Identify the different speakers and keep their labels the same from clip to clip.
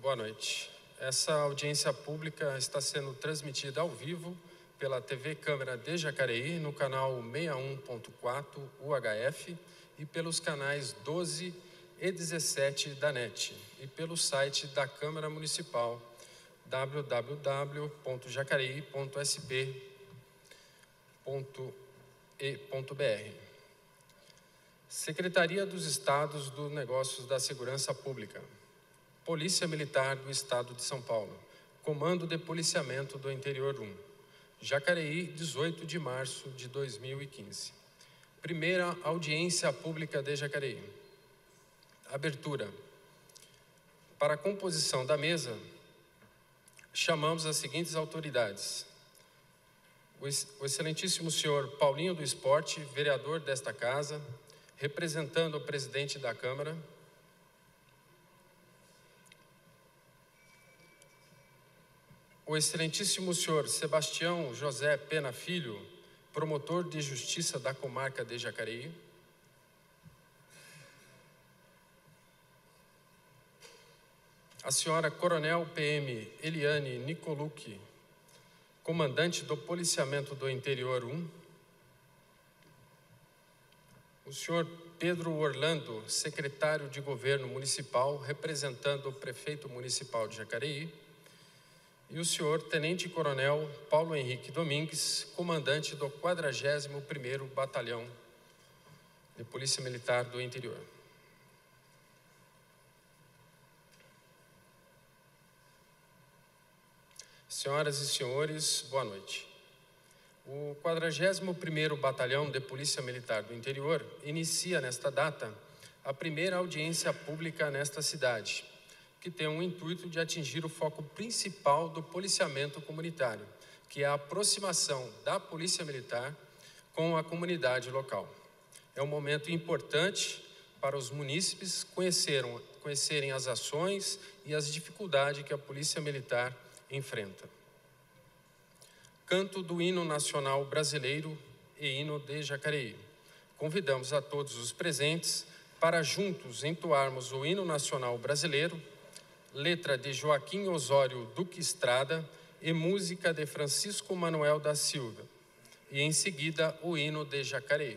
Speaker 1: Boa noite. Essa audiência pública está sendo transmitida ao vivo pela TV Câmara de Jacareí, no canal 61.4 UHF e pelos canais 12 e 17 da NET e pelo site da Câmara Municipal www.jacareí.sp.e.br. Secretaria dos Estados dos Negócios da Segurança Pública, Polícia Militar do Estado de São Paulo, Comando de Policiamento do Interior 1, Jacareí, 18 de março de 2015. Primeira audiência pública de Jacareí. Abertura. Para a composição da mesa, chamamos as seguintes autoridades: o excelentíssimo senhor Paulinho do Esporte, vereador desta casa, representando o presidente da Câmara. O excelentíssimo senhor Sebastião José Pena Filho, promotor de justiça da comarca de Jacareí. A senhora Coronel PM Eliane Nicolucci, comandante do Policiamento do Interior 1. O senhor Pedro Orlando, secretário de Governo Municipal, representando o prefeito municipal de Jacareí. E o senhor Tenente Coronel Paulo Henrique Domingues, comandante do 41º Batalhão de Polícia Militar do Interior. Senhoras e senhores, boa noite. O 41º Batalhão de Polícia Militar do Interior inicia nesta data a primeira audiência pública nesta cidade, que tem o intuito de atingir o foco principal do policiamento comunitário, que é a aproximação da Polícia Militar com a comunidade local. É um momento importante para os munícipes conhecerem as ações e as dificuldades que a Polícia Militar enfrenta. Canto do Hino Nacional Brasileiro e Hino de Jacareí. Convidamos a todos os presentes para juntos entoarmos o Hino Nacional Brasileiro, letra de Joaquim Osório Duque Estrada e música de Francisco Manuel da Silva, e em seguida o Hino de Jacareí.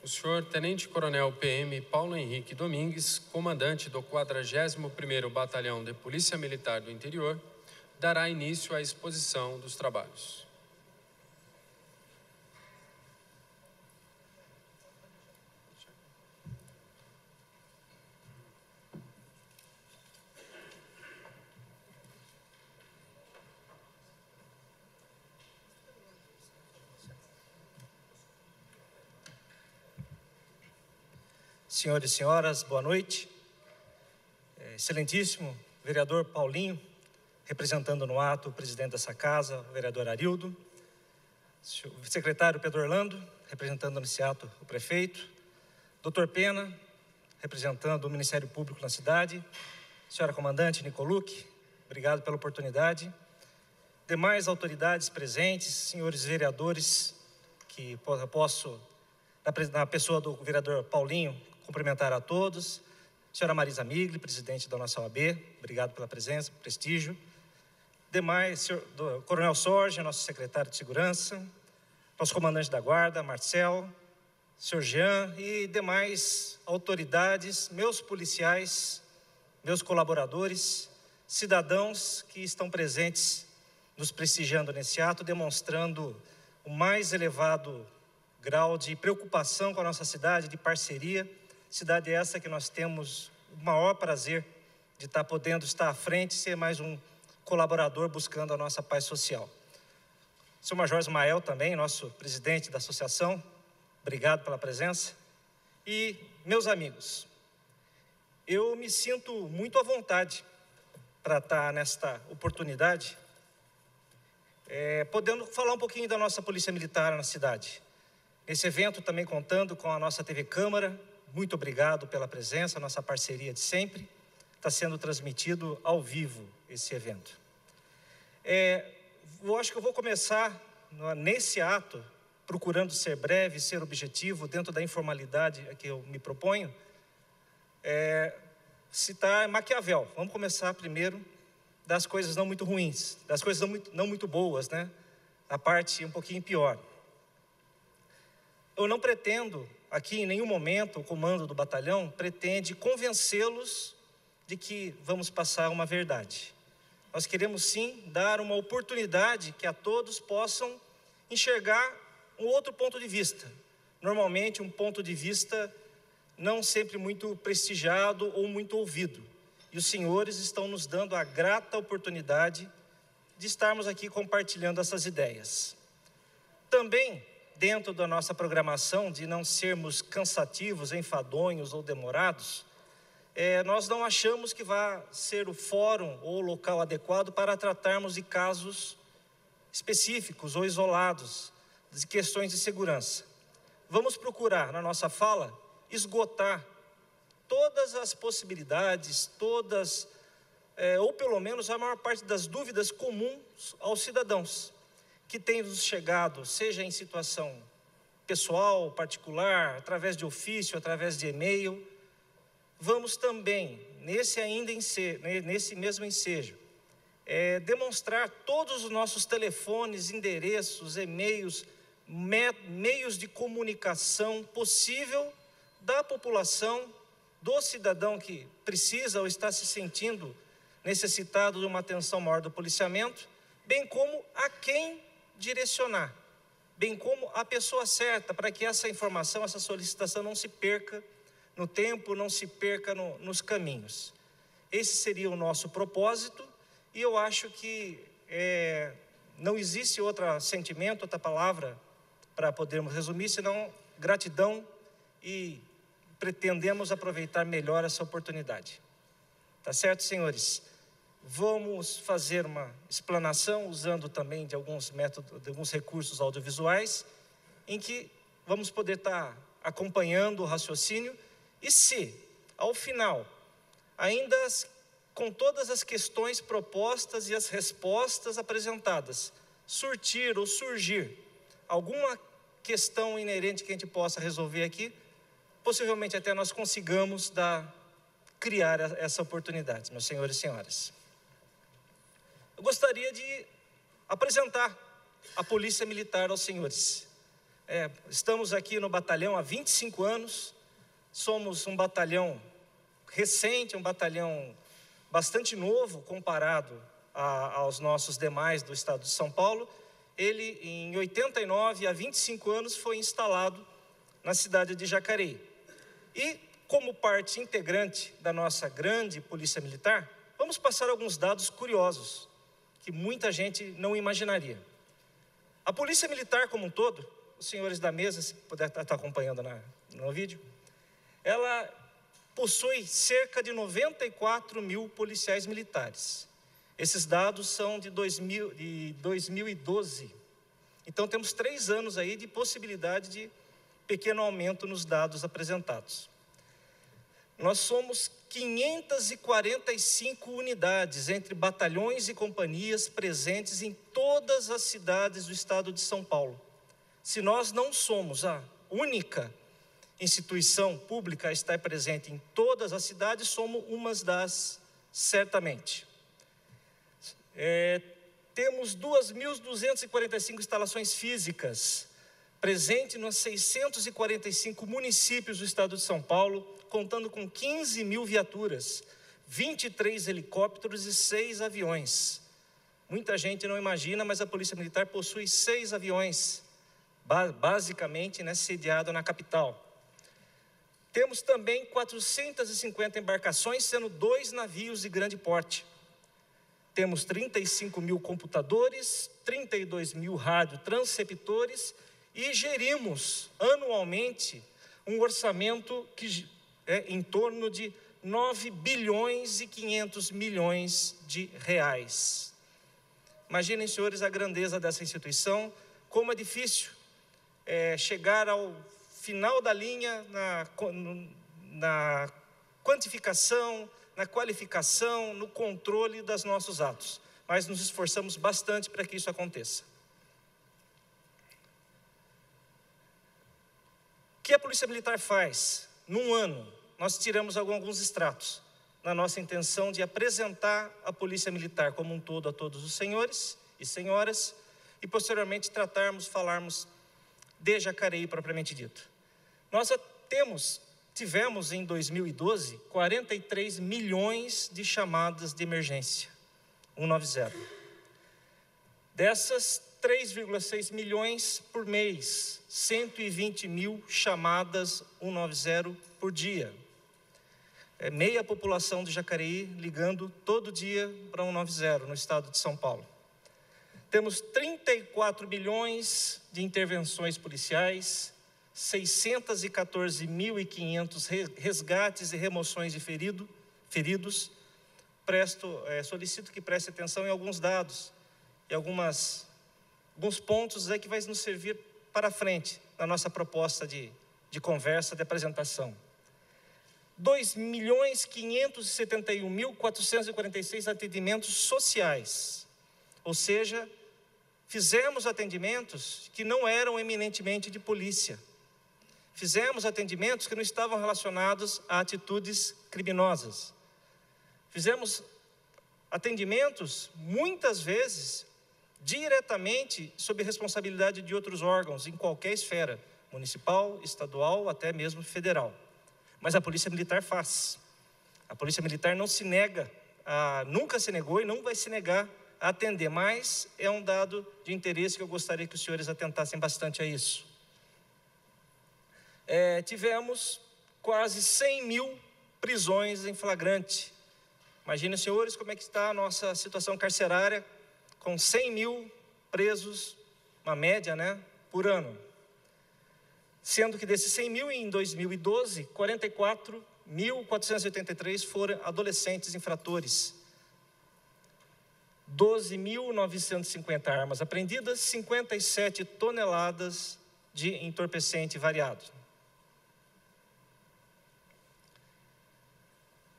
Speaker 1: O senhor Tenente Coronel PM Paulo Henrique Domingues, comandante do 41º Batalhão de Polícia Militar do Interior, dará início à exposição dos trabalhos.
Speaker 2: Senhores e senhoras, boa noite. Excelentíssimo vereador Paulinho, representando no ato o presidente dessa casa, o vereador Arildo, o secretário Pedro Orlando, representando nesse ato o prefeito, doutor Pena, representando o Ministério Público na cidade, senhora comandante Nicolucci, obrigado pela oportunidade, demais autoridades presentes, senhores vereadores, que posso, na pessoa do vereador Paulinho, cumprimentar a todos, senhora Marisa Migli, presidente da nossa OAB, obrigado pela presença, prestígio. Demais, senhor Coronel Sorge, nosso secretário de Segurança, nosso comandante da Guarda, Marcel, senhor Jean e demais autoridades, meus policiais, meus colaboradores, cidadãos que estão presentes nos prestigiando nesse ato, demonstrando o mais elevado grau de preocupação com a nossa cidade, de parceria. Cidade essa que nós temos o maior prazer de estar podendo estar à frente e ser mais um colaborador buscando a nossa paz social. O senhor Major Ismael também, nosso presidente da associação, obrigado pela presença. E, meus amigos, eu me sinto muito à vontade para estar nesta oportunidade, podendo falar um pouquinho da nossa Polícia Militar na cidade. Nesse evento também contando com a nossa TV Câmara, muito obrigado pela presença, nossa parceria de sempre. Está sendo transmitido ao vivo esse evento. Eu acho que eu vou começar nesse ato, procurando ser breve, ser objetivo, dentro da informalidade a que eu me proponho, citar Maquiavel. Vamos começar primeiro das coisas não muito ruins, das coisas não muito boas, né? A parte um pouquinho pior. Eu não pretendo, aqui em nenhum momento, o comando do batalhão pretende convencê-los de que vamos passar uma verdade. Nós queremos sim dar uma oportunidade que a todos possam enxergar um outro ponto de vista. Normalmente um ponto de vista não sempre muito prestigiado ou muito ouvido. E os senhores estão nos dando a grata oportunidade de estarmos aqui compartilhando essas ideias. Também, dentro da nossa programação, de não sermos cansativos, enfadonhos ou demorados, nós não achamos que vá ser o fórum ou o local adequado para tratarmos de casos específicos ou isolados, de questões de segurança. Vamos procurar, na nossa fala, esgotar todas as possibilidades, ou pelo menos a maior parte das dúvidas comuns aos cidadãos, que têm nos chegado, seja em situação pessoal, particular, através de ofício, através de e-mail. Vamos também, nesse mesmo ensejo, demonstrar todos os nossos telefones, endereços, e-mails, meios de comunicação possível da população, do cidadão que precisa ou está se sentindo necessitado de uma atenção maior do policiamento, bem como a quem direcionar, bem como a pessoa certa, para que essa informação, essa solicitação não se perca no tempo, não se perca nos caminhos. Esse seria o nosso propósito, e eu acho que não existe outro sentimento, outra palavra para podermos resumir, senão gratidão, e pretendemos aproveitar melhor essa oportunidade. Tá certo, senhores? Vamos fazer uma explanação usando também de alguns métodos, de alguns recursos audiovisuais, em que vamos poder estar acompanhando o raciocínio. E se, ao final, ainda com todas as questões propostas e as respostas apresentadas, surtir ou surgir alguma questão inerente que a gente possa resolver aqui, possivelmente até nós consigamos criar essa oportunidade, meus senhores e senhoras. Eu gostaria de apresentar a Polícia Militar aos senhores. Estamos aqui no batalhão há 25 anos, somos um batalhão recente, um batalhão bastante novo comparado aos nossos demais do estado de São Paulo. Ele, em 89, há 25 anos, foi instalado na cidade de Jacareí. E, como parte integrante da nossa grande Polícia Militar, vamos passar alguns dados curiosos, que muita gente não imaginaria. A Polícia Militar como um todo, os senhores da mesa, se puder estar acompanhando no vídeo, ela possui cerca de 94 mil policiais militares. Esses dados são de 2012. Então, temos 3 anos aí de possibilidade de pequeno aumento nos dados apresentados. Nós somos 545 unidades, entre batalhões e companhias, presentes em todas as cidades do estado de São Paulo. Se nós não somos a única instituição pública a estar presente em todas as cidades, somos umas das, certamente. Temos 2.245 instalações físicas, presentes nos 645 municípios do estado de São Paulo, contando com 15 mil viaturas, 23 helicópteros e 6 aviões. Muita gente não imagina, mas a Polícia Militar possui 6 aviões, basicamente, sediado na capital. Temos também 450 embarcações, sendo 2 navios de grande porte. Temos 35 mil computadores, 32 mil radiotransceptores e gerimos anualmente um orçamento que é em torno de 9 bilhões e 500 milhões de reais. Imaginem, senhores, a grandeza dessa instituição, como é difícil chegar ao final da linha na quantificação, na qualificação, no controle dos nossos atos. Mas nos esforçamos bastante para que isso aconteça. O que a Polícia Militar faz? Num ano, nós tiramos alguns extratos, na nossa intenção de apresentar a Polícia Militar como um todo a todos os senhores e senhoras, e posteriormente falarmos de Jacareí propriamente dito. Nós tivemos em 2012, 43 milhões de chamadas de emergência, 190. Dessas, 3,6 milhões por mês, 120 mil chamadas 190 por dia. Meia população de Jacareí ligando todo dia para 190 no estado de São Paulo. Temos 34 bilhões de intervenções policiais, 614.500 resgates e remoções de feridos. Solicito que preste atenção em alguns dados e alguns pontos aí que vai nos servir para frente na nossa proposta de conversa, de apresentação. 2.571.446 atendimentos sociais, ou seja, fizemos atendimentos que não eram eminentemente de polícia. Fizemos atendimentos que não estavam relacionados a atitudes criminosas. Fizemos atendimentos, muitas vezes, diretamente sob responsabilidade de outros órgãos, em qualquer esfera, municipal, estadual, até mesmo federal. Mas a Polícia Militar faz. A Polícia Militar não se nega, nunca se negou e não vai se negar a atender, mas é um dado de interesse que eu gostaria que os senhores atentassem bastante a isso. Tivemos quase 100 mil prisões em flagrante. Imaginem, senhores, como é que está a nossa situação carcerária, com 100 mil presos, uma média, por ano. Sendo que desses 100 mil, em 2012, 44.483 foram adolescentes infratores. 12.950 armas apreendidas, 57 toneladas de entorpecente variado.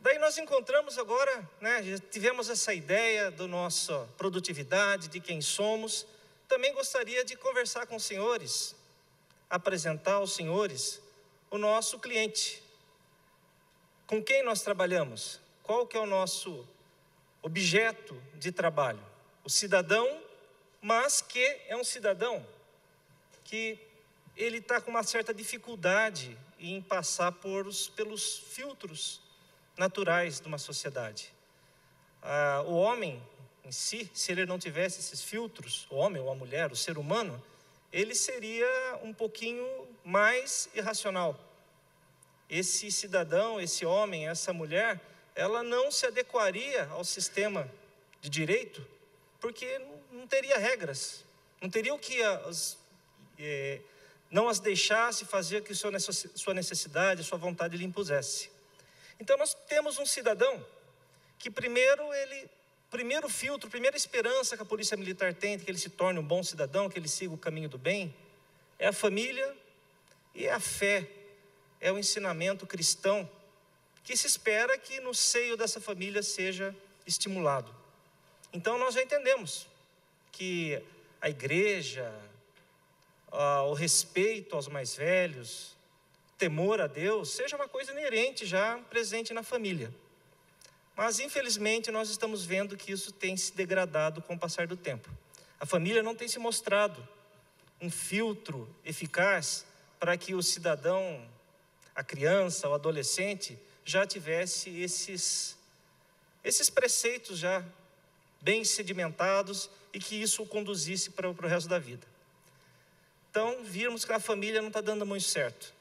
Speaker 2: Daí nós encontramos agora, já tivemos essa ideia da nossa produtividade, de quem somos. Também gostaria de conversar com os senhores, apresentar aos senhores o nosso cliente. Com quem nós trabalhamos? Qual que é o nosso objeto de trabalho? O cidadão, mas que é um cidadão que ele está com uma certa dificuldade em passar pelos filtros naturais de uma sociedade. O homem em si, se ele não tivesse esses filtros, o homem ou a mulher, o ser humano, ele seria um pouquinho mais irracional. Esse cidadão, esse homem, essa mulher, ela não se adequaria ao sistema de direito, porque não teria regras, não teria o que não as deixasse fazer o que sua necessidade, sua vontade lhe impusesse. Então nós temos um cidadão que primeiro filtro, primeira esperança que a polícia militar tem de que ele se torne um bom cidadão, que ele siga o caminho do bem, é a família e é a fé, é o ensinamento cristão, que se espera que no seio dessa família seja estimulado. Então nós já entendemos que a igreja, o respeito aos mais velhos, temor a Deus, seja uma coisa inerente já presente na família. Mas infelizmente nós estamos vendo que isso tem se degradado com o passar do tempo. A família não tem se mostrado um filtro eficaz para que o cidadão, a criança, o adolescente, já tivesse esses preceitos já bem sedimentados e que isso o conduzisse para o resto da vida. Então, vimos que a família não está dando muito certo.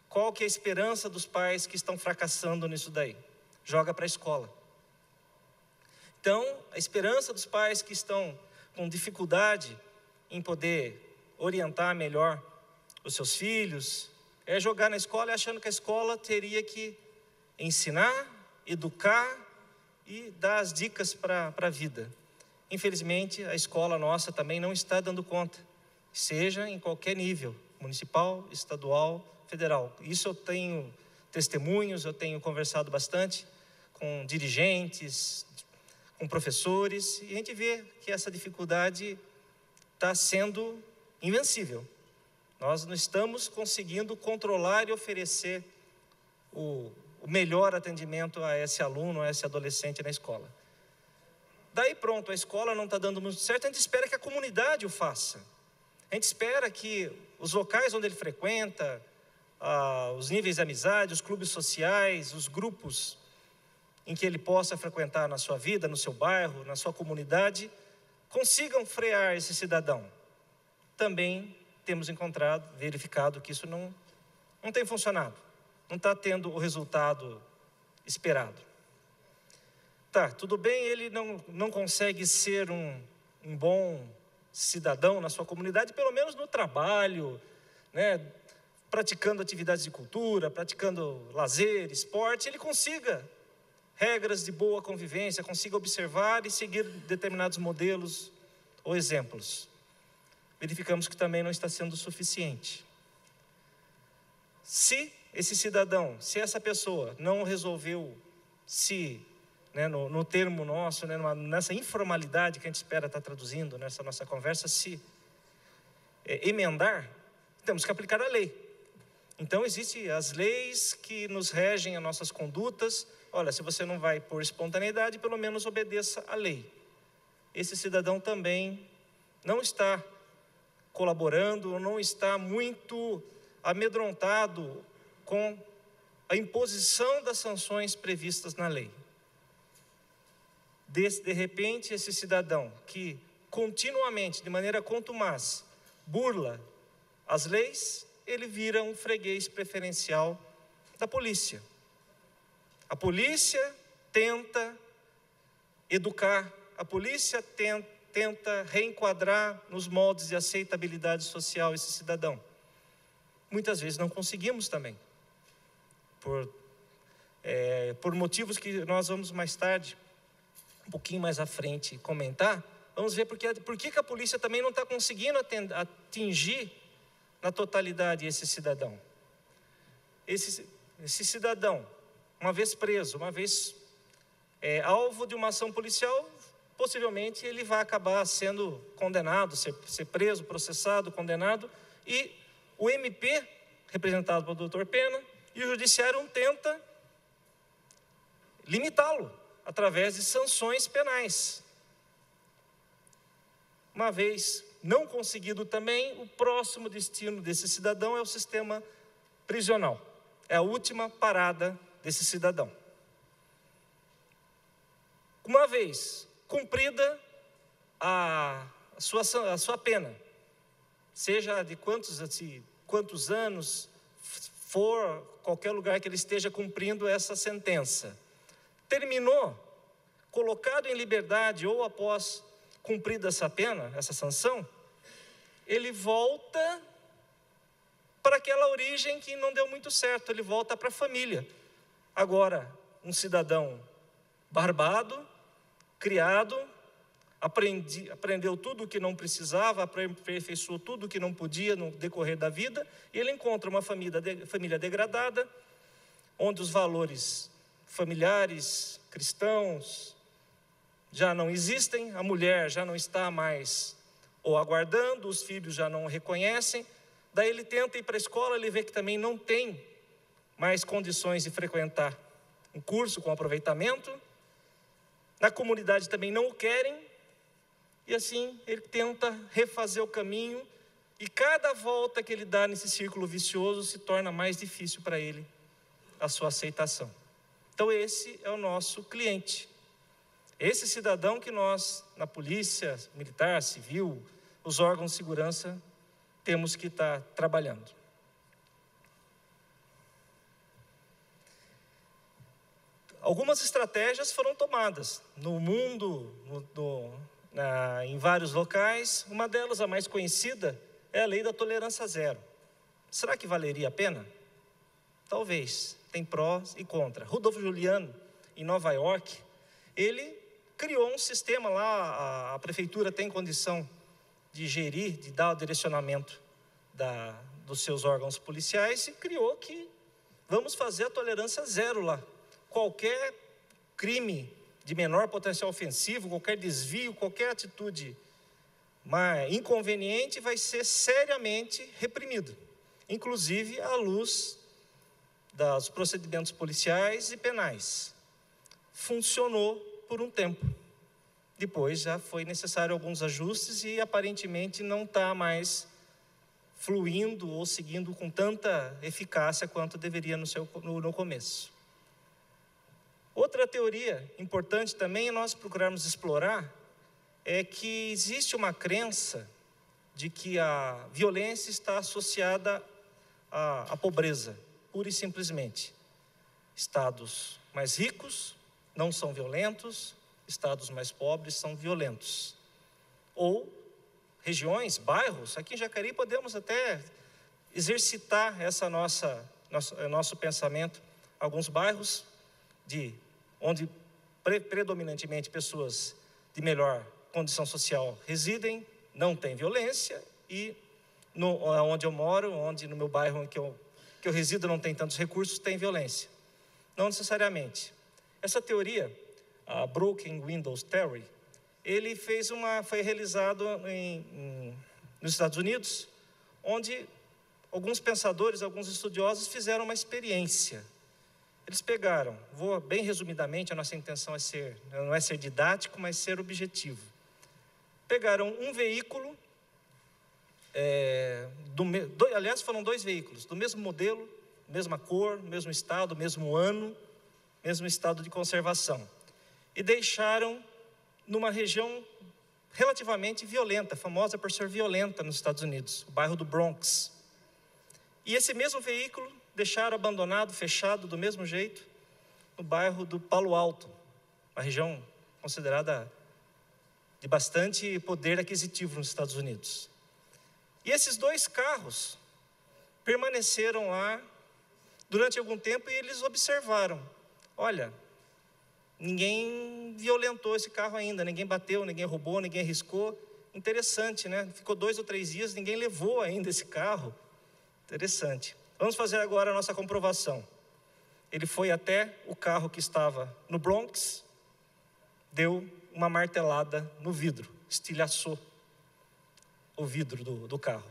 Speaker 2: Qual que é a esperança dos pais que estão fracassando nisso daí? Joga para a escola. Então, a esperança dos pais que estão com dificuldade em poder orientar melhor os seus filhos é jogar na escola, achando que a escola teria que ensinar, educar e dar as dicas para a vida. Infelizmente, a escola nossa também não está dando conta, seja em qualquer nível, municipal, estadual, federal. Isso eu tenho testemunhos, eu tenho conversado bastante com dirigentes, com professores, e a gente vê que essa dificuldade está sendo invencível. Nós não estamos conseguindo controlar e oferecer o melhor atendimento a esse aluno, a esse adolescente na escola. Daí pronto, a escola não está dando muito certo, a gente espera que a comunidade o faça. A gente espera que os locais onde ele frequenta, os níveis de amizade, os clubes sociais, os grupos em que ele possa frequentar na sua vida, no seu bairro, na sua comunidade, consigam frear esse cidadão. Também temos verificado que isso não tem funcionado, não está tendo o resultado esperado. Tá, tudo bem, ele não consegue ser um bom cidadão na sua comunidade, pelo menos no trabalho, né, praticando atividades de cultura, praticando lazer, esporte, ele consiga regras de boa convivência, consiga observar e seguir determinados modelos ou exemplos. Verificamos que também não está sendo suficiente. Se esse cidadão, se essa pessoa não resolveu no termo nosso, nessa informalidade que a gente espera estar traduzindo nessa nossa conversa, se emendar, temos que aplicar a lei. Então, existem as leis que nos regem as nossas condutas. Olha, se você não vai por espontaneidade, pelo menos obedeça à lei. Esse cidadão também não está colaborando, não está muito amedrontado com a imposição das sanções previstas na lei. De repente, esse cidadão que continuamente, de maneira contumaz, burla as leis, ele vira um freguês preferencial da polícia. A polícia tenta educar, a polícia tenta reenquadrar nos moldes de aceitabilidade social esse cidadão. Muitas vezes não conseguimos também, por motivos que nós vamos mais tarde, um pouquinho mais à frente, comentar. Vamos ver por que a polícia também não está conseguindo atingir na totalidade esse cidadão. Esse cidadão, uma vez preso, uma vez alvo de uma ação policial, possivelmente ele vai acabar sendo condenado, ser preso, processado, condenado, e o MP, representado pelo Dr. Pena, e o judiciário tenta limitá-lo através de sanções penais. Uma vez não conseguido também, o próximo destino desse cidadão é o sistema prisional. É a última parada desse cidadão. Uma vez cumprida a sua pena, seja de quantos anos for, qualquer lugar que ele esteja cumprindo essa sentença, terminou, colocado em liberdade ou após cumprida essa pena, essa sanção, ele volta para aquela origem que não deu muito certo, ele volta para a família. Agora, um cidadão barbado, criado, aprendeu tudo o que não precisava, aperfeiçoou tudo o que não podia no decorrer da vida, e ele encontra uma família degradada, onde os valores familiares, cristãos, já não existem, a mulher já não está mais ou aguardando, os filhos já não reconhecem, daí ele tenta ir para a escola, ele vê que também não tem mais condições de frequentar um curso com aproveitamento, na comunidade também não o querem, e assim ele tenta refazer o caminho, e cada volta que ele dá nesse círculo vicioso se torna mais difícil para ele a sua aceitação. Então esse é o nosso cliente. Esse cidadão que nós, na polícia militar, civil, os órgãos de segurança, temos que estar trabalhando. Algumas estratégias foram tomadas no mundo, em vários locais. Uma delas, a mais conhecida, é a lei da tolerância zero. Será que valeria a pena? Talvez. Tem prós e contras. Rudolf Giuliani, em Nova York, ele criou um sistema lá, a prefeitura tem condição de gerir, de dar o direcionamento dos seus órgãos policiais, e criou que vamos fazer a tolerância zero lá. Qualquer crime de menor potencial ofensivo, qualquer desvio, qualquer atitude inconveniente vai ser seriamente reprimido, inclusive à luz dos procedimentos policiais e penais. Funcionou por um tempo. Depois já foi necessário alguns ajustes e aparentemente não está mais fluindo ou seguindo com tanta eficácia quanto deveria no começo. Outra teoria importante também nós procurarmos explorar é que existe uma crença de que a violência está associada à pobreza, pura e simplesmente. Estados mais ricos não são violentos, estados mais pobres são violentos. Ou regiões, bairros, aqui em Jacareí podemos até exercitar nosso pensamento. Alguns bairros onde predominantemente pessoas de melhor condição social residem, não tem violência, e onde eu moro, no meu bairro em que eu resido não tem tantos recursos, tem violência. Não necessariamente. Essa teoria, a Broken Windows Theory, foi realizado nos Estados Unidos, onde alguns pensadores, alguns estudiosos fizeram uma experiência. Eles pegaram, vou bem resumidamente, a nossa intenção não é ser didático, mas ser objetivo. Pegaram um veículo, aliás foram 2 veículos, do mesmo modelo, mesma cor, mesmo estado, mesmo ano, mesmo estado de conservação. E deixaram numa região relativamente violenta, famosa por ser violenta nos Estados Unidos, o bairro do Bronx. E esse mesmo veículo deixaram abandonado, fechado do mesmo jeito, no bairro do Palo Alto, uma região considerada de bastante poder aquisitivo nos Estados Unidos. E esses 2 carros permaneceram lá durante algum tempo, e eles observaram: olha, ninguém violentou esse carro ainda, ninguém bateu, ninguém roubou, ninguém riscou. Interessante, né? Ficou 2 ou 3 dias, ninguém levou ainda esse carro. Interessante. Vamos fazer agora a nossa comprovação. Ele foi até o carro que estava no Bronx, deu uma martelada no vidro, estilhaçou o vidro do carro.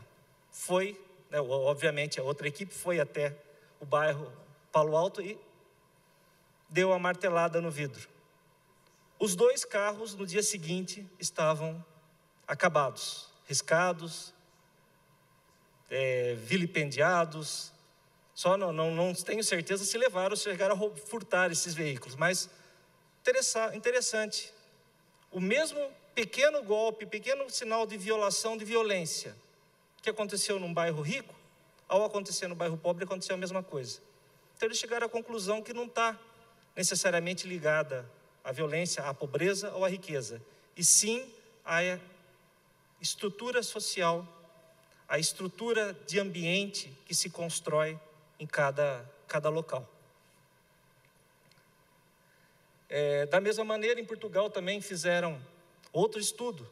Speaker 2: Foi, obviamente a outra equipe foi até o bairro Palo Alto e deu a martelada no vidro. Os 2 carros no dia seguinte estavam acabados, riscados, vilipendiados. Só não tenho certeza se levaram ou se chegaram a furtar esses veículos, mas interessante. O mesmo pequeno golpe, pequeno sinal de violação, de violência, que aconteceu num bairro rico, ao acontecer no bairro pobre, aconteceu a mesma coisa. Então eles chegaram à conclusão que não está necessariamente ligada à violência, à pobreza ou à riqueza, e sim à estrutura social, à estrutura de ambiente que se constrói em cada local. Da mesma maneira, em Portugal também fizeram outro estudo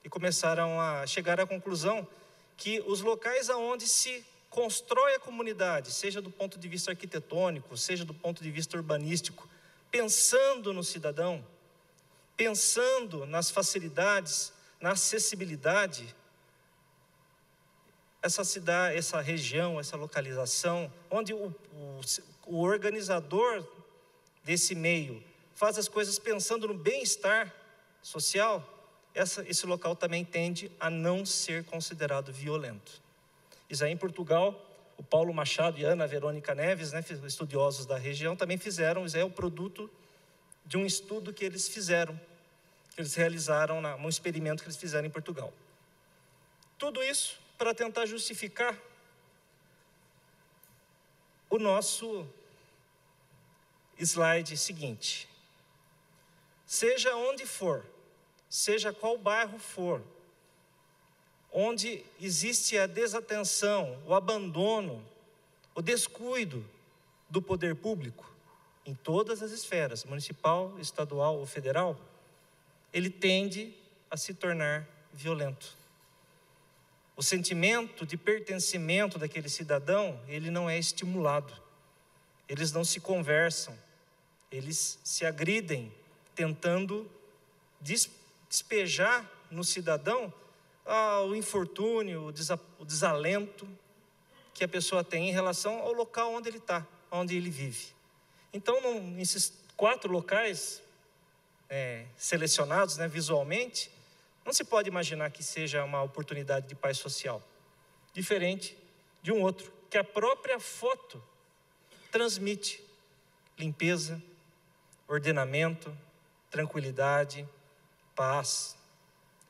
Speaker 2: e começaram a chegar à conclusão que os locais aonde se constrói a comunidade, seja do ponto de vista arquitetônico, seja do ponto de vista urbanístico, pensando no cidadão, pensando nas facilidades, na acessibilidade, essa cidade, essa região, essa localização, onde o organizador desse meio faz as coisas pensando no bem-estar social, esse local também tende a não ser considerado violento. Isso aí em Portugal, o Paulo Machado e a Ana Verônica Neves, estudiosos da região, também fizeram. Isso é o produto de um estudo que eles fizeram, que eles realizaram, um experimento que eles fizeram em Portugal. Tudo isso para tentar justificar o nosso slide seguinte. Seja onde for, seja qual bairro for, onde existe a desatenção, o abandono, o descuido do poder público, em todas as esferas, municipal, estadual ou federal, ele tende a se tornar violento. O sentimento de pertencimento daquele cidadão, ele não é estimulado. Eles não se conversam, eles se agridem, tentando despejar no cidadão o infortúnio, o desalento que a pessoa tem em relação ao local onde ele está, onde ele vive. Então, nesses 4 locais selecionados visualmente, não se pode imaginar que seja uma oportunidade de paz social, diferente de um outro, que a própria foto transmite limpeza, ordenamento, tranquilidade, paz.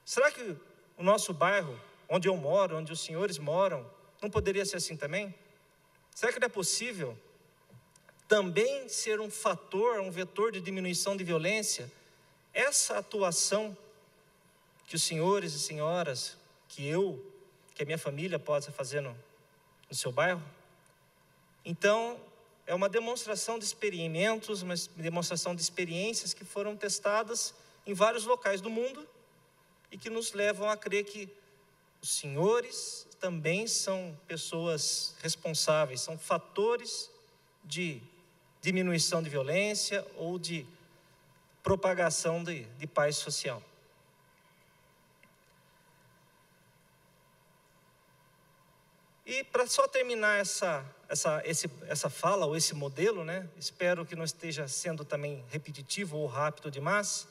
Speaker 2: Será que o nosso bairro, onde eu moro, onde os senhores moram, não poderia ser assim também? Será que não é possível também ser um fator, um vetor de diminuição de violência, essa atuação que os senhores e senhoras, que a minha família possa fazer no seu bairro? Então, é uma demonstração de experimentos, uma demonstração de experiências que foram testadas em vários locais do mundo e que nos levam a crer que os senhores também são pessoas responsáveis, são fatores de diminuição de violência ou de propagação de paz social. E para só terminar essa fala, ou esse modelo, espero que não esteja sendo também repetitivo ou rápido demais,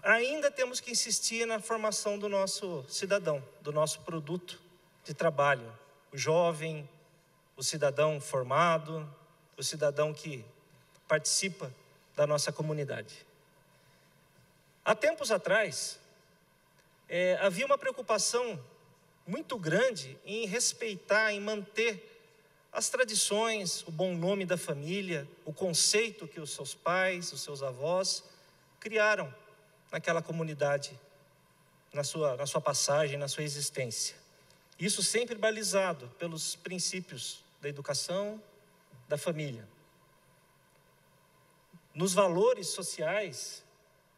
Speaker 2: ainda temos que insistir na formação do nosso cidadão, do nosso produto de trabalho, o jovem, o cidadão formado, o cidadão que participa da nossa comunidade. Há tempos atrás, havia uma preocupação muito grande em respeitar, em manter as tradições, o bom nome da família, o conceito que os seus pais, os seus avós criaram naquela comunidade, na sua passagem, na sua existência. Isso sempre balizado pelos princípios da educação, da família. Nos valores sociais,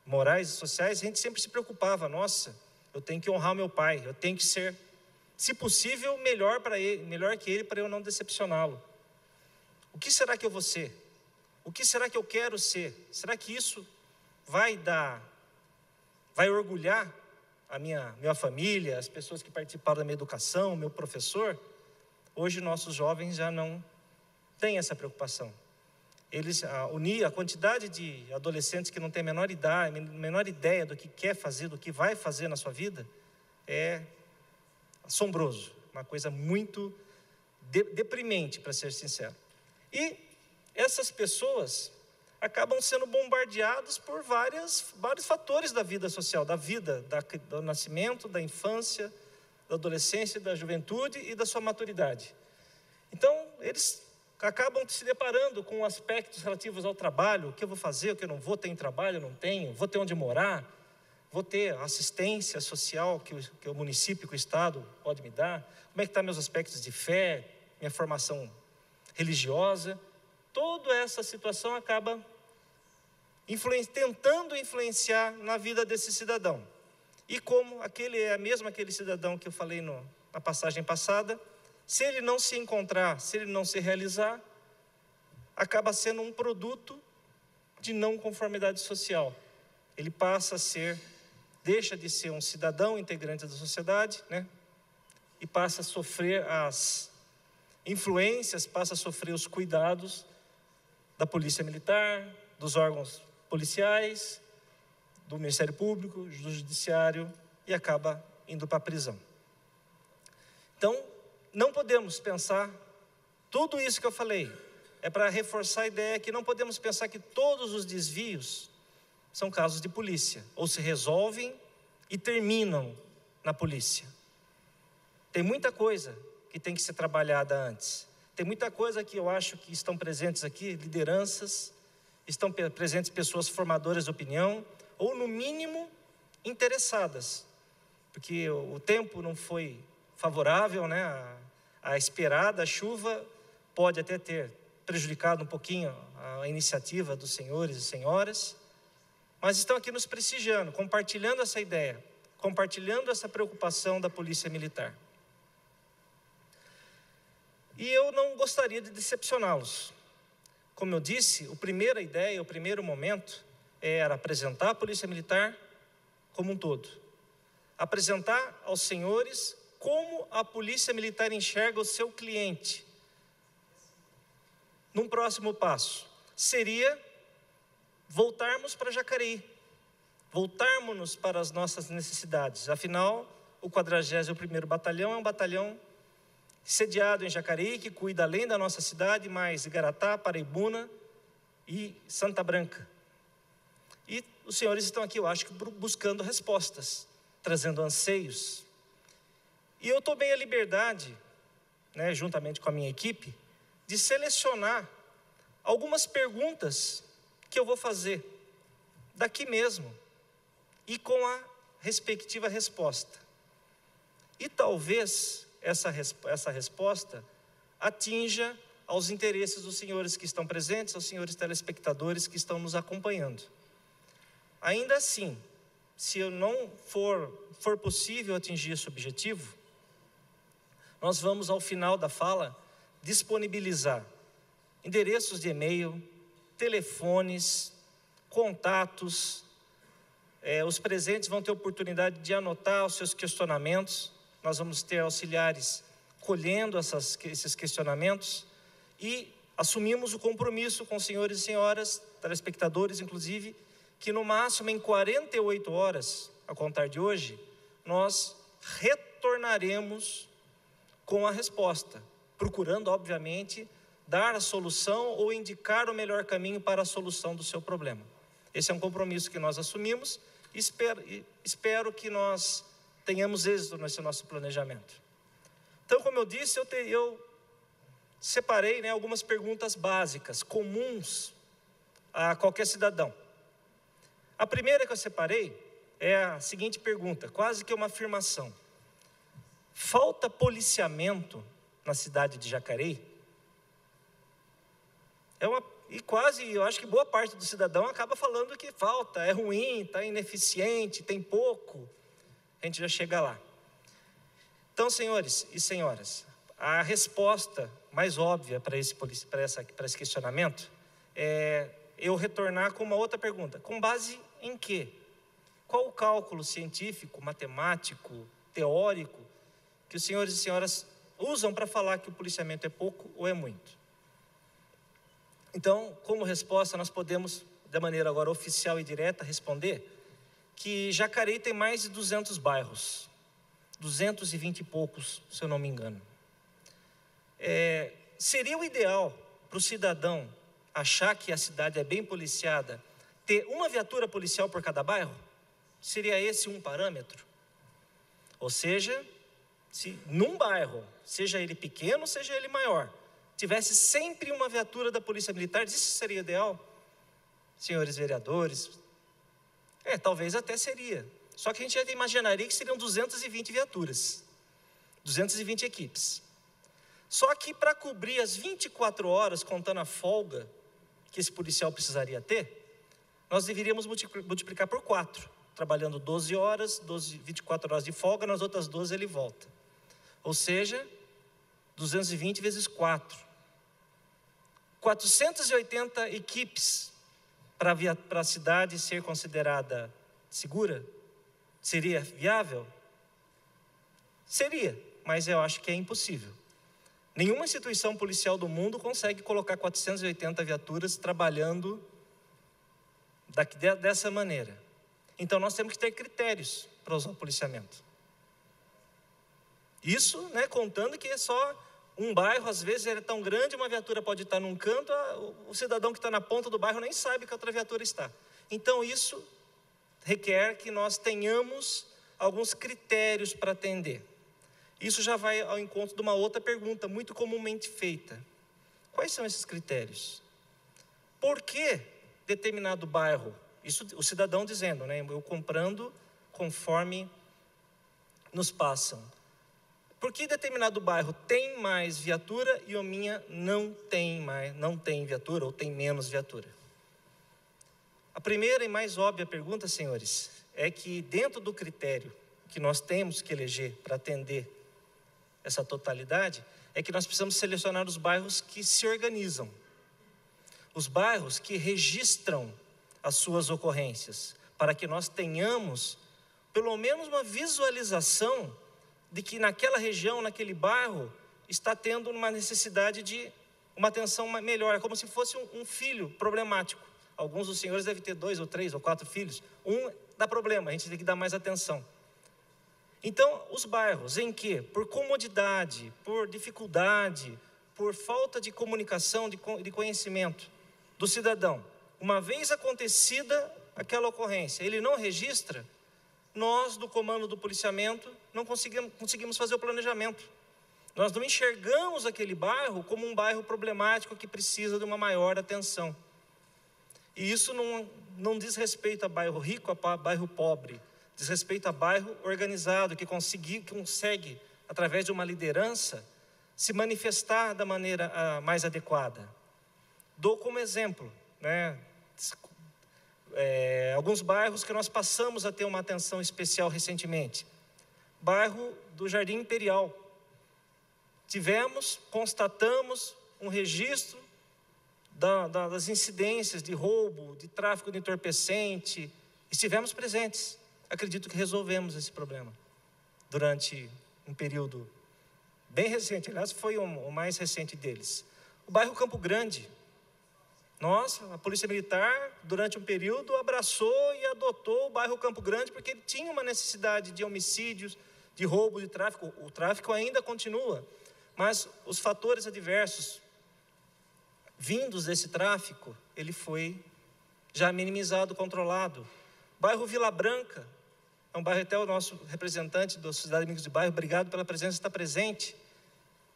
Speaker 2: morais e sociais, a gente sempre se preocupava, nossa, eu tenho que honrar meu pai, eu tenho que ser, se possível, melhor que ele, para eu não decepcioná-lo. O que será que eu vou ser? O que será que eu quero ser? Será que isso vai orgulhar a minha família, as pessoas que participaram da minha educação, meu professor? Hoje nossos jovens já não têm essa preocupação. eles unir a quantidade de adolescentes que não têm a menor ideia do que quer fazer, do que vai fazer na sua vida, é assombroso, uma coisa muito deprimente, para ser sincero. E essas pessoas acabam sendo bombardeadas por vários fatores da vida social, da vida, do nascimento, da infância, da adolescência, da juventude e da sua maturidade. Então, eles acabam se deparando com aspectos relativos ao trabalho: o que eu vou fazer, o que eu não vou, tenho trabalho, não tenho, vou ter onde morar, vou ter assistência social que o município, que o Estado pode me dar, como é que estão meus aspectos de fé, minha formação religiosa. Toda essa situação acaba tentando influenciar na vida desse cidadão. E como aquele cidadão que eu falei na passagem passada, se ele não se encontrar, se ele não se realizar, acaba sendo um produto de não conformidade social. Ele deixa de ser um cidadão integrante da sociedade, né? E passa a sofrer as influências, passa a sofrer os cuidados da Polícia Militar, dos órgãos policiais, do Ministério Público, do Judiciário, e acaba indo para a prisão. Então, não podemos pensar, tudo isso que eu falei, é para reforçar a ideia que não podemos pensar que todos os desvios são casos de polícia, ou se resolvem e terminam na polícia. Tem muita coisa que tem que ser trabalhada antes. Tem muita coisa que eu acho que estão presentes aqui, lideranças, estão presentes pessoas formadoras de opinião, ou no mínimo interessadas, porque o tempo não foi favorável, né? A esperada chuva pode até ter prejudicado um pouquinho a iniciativa dos senhores e senhoras, mas estão aqui nos prestigiando, compartilhando essa ideia, compartilhando essa preocupação da Polícia Militar. E eu não gostaria de decepcioná-los. Como eu disse, a primeira ideia, o primeiro momento era apresentar a Polícia Militar como um todo. Apresentar aos senhores como a Polícia Militar enxerga o seu cliente. Num próximo passo, seria voltarmos para Jacareí, voltarmos para as nossas necessidades. Afinal, o 41º Batalhão é um batalhão sediado em Jacareí, que cuida além da nossa cidade, mais Igaratá, Paraibuna e Santa Branca. E os senhores estão aqui, eu acho que buscando respostas, trazendo anseios. E eu tomei a liberdade, né, juntamente com a minha equipe, de selecionar algumas perguntas que eu vou fazer daqui mesmo e com a respectiva resposta. E talvez essa resposta atinja aos interesses dos senhores que estão presentes, aos senhores telespectadores que estão nos acompanhando. Ainda assim, se não for possível atingir esse objetivo, nós vamos, ao final da fala, disponibilizar endereços de e-mail, telefones, contatos. Os presentes vão ter oportunidade de anotar os seus questionamentos. Nós vamos ter auxiliares colhendo esses questionamentos e assumimos o compromisso com os senhores e senhoras, telespectadores inclusive, que no máximo em 48 horas, a contar de hoje, nós retornaremos com a resposta, procurando, obviamente, dar a solução ou indicar o melhor caminho para a solução do seu problema. Esse é um compromisso que nós assumimos e espero que nós tenhamos êxito nesse nosso planejamento. Então, como eu disse, eu separei, né, algumas perguntas básicas, comuns a qualquer cidadão. A primeira que eu separei é a seguinte pergunta, quase que uma afirmação: falta policiamento na cidade de Jacareí? Eu acho que boa parte do cidadão acaba falando que falta, é ruim, está ineficiente, tem pouco. A gente já chega lá. Então, senhores e senhoras, a resposta mais óbvia para esse questionamento é eu retornar com uma outra pergunta. Com base em quê? Qual o cálculo científico, matemático, teórico que os senhores e senhoras usam para falar que o policiamento é pouco ou é muito? Então, como resposta, nós podemos, de maneira agora oficial e direta, responder que Jacareí tem mais de 200 bairros, 220 e poucos, se eu não me engano. Seria o ideal para o cidadão achar que a cidade é bem policiada, ter uma viatura policial por cada bairro? Seria esse um parâmetro? Ou seja, se num bairro, seja ele pequeno, seja ele maior, tivesse sempre uma viatura da Polícia Militar, isso seria ideal? Senhores vereadores, talvez até seria. Só que a gente já imaginaria que seriam 220 viaturas, 220 equipes. Só que para cobrir as 24 horas, contando a folga que esse policial precisaria ter, nós deveríamos multiplicar por 4, trabalhando 12 horas, 24 horas de folga, nas outras 12 ele volta. Ou seja, 220 vezes 4. 480 equipes para a cidade ser considerada segura? Seria viável? Seria, mas eu acho que é impossível. Nenhuma instituição policial do mundo consegue colocar 480 viaturas trabalhando dessa maneira. Então, nós temos que ter critérios para usar o policiamento. Isso, contando que é só um bairro, às vezes é tão grande, uma viatura pode estar num canto, o cidadão que está na ponta do bairro nem sabe que a outra viatura está. Então, isso requer que nós tenhamos alguns critérios para atender. Isso já vai ao encontro de uma outra pergunta, muito comumente feita. Quais são esses critérios? Por que determinado bairro, isso o cidadão dizendo, eu comprando conforme nos passam. Por que determinado bairro tem mais viatura e o minha não tem viatura ou tem menos viatura? A primeira e mais óbvia pergunta, senhores, é que dentro do critério que nós temos que eleger para atender essa totalidade, é que nós precisamos selecionar os bairros que se organizam, os bairros que registram as suas ocorrências, para que nós tenhamos pelo menos uma visualização de que naquela região, naquele bairro, está tendo uma necessidade de uma atenção melhor, como se fosse um filho problemático. Alguns dos senhores devem ter 2 ou 3 ou 4 filhos, um dá problema, a gente tem que dar mais atenção. Então, os bairros em que, por comodidade, por dificuldade, por falta de comunicação, de conhecimento do cidadão, uma vez acontecida aquela ocorrência, ele não registra, nós do comando do policiamento não conseguimos fazer o planejamento. Nós não enxergamos aquele bairro como um bairro problemático que precisa de uma maior atenção. E isso não diz respeito a bairro rico, a bairro pobre, diz respeito a bairro organizado, que consegue, através de uma liderança, se manifestar da maneira mais adequada. Dou como exemplo, alguns bairros que nós passamos a ter uma atenção especial recentemente. Bairro do Jardim Imperial. Constatamos um registro das incidências de roubo, de tráfico de entorpecente. Estivemos presentes. Acredito que resolvemos esse problema durante um período bem recente. Aliás, foi o mais recente deles. O bairro Campo Grande. A Polícia Militar, durante um período, abraçou e adotou o bairro Campo Grande, porque ele tinha uma necessidade de homicídios, de roubo, de tráfico. O tráfico ainda continua, mas os fatores adversos vindos desse tráfico, ele foi já minimizado, controlado. Bairro Vila Branca, é um bairro, até o nosso representante da Sociedade Amigos de Bairro, obrigado pela presença, está presente.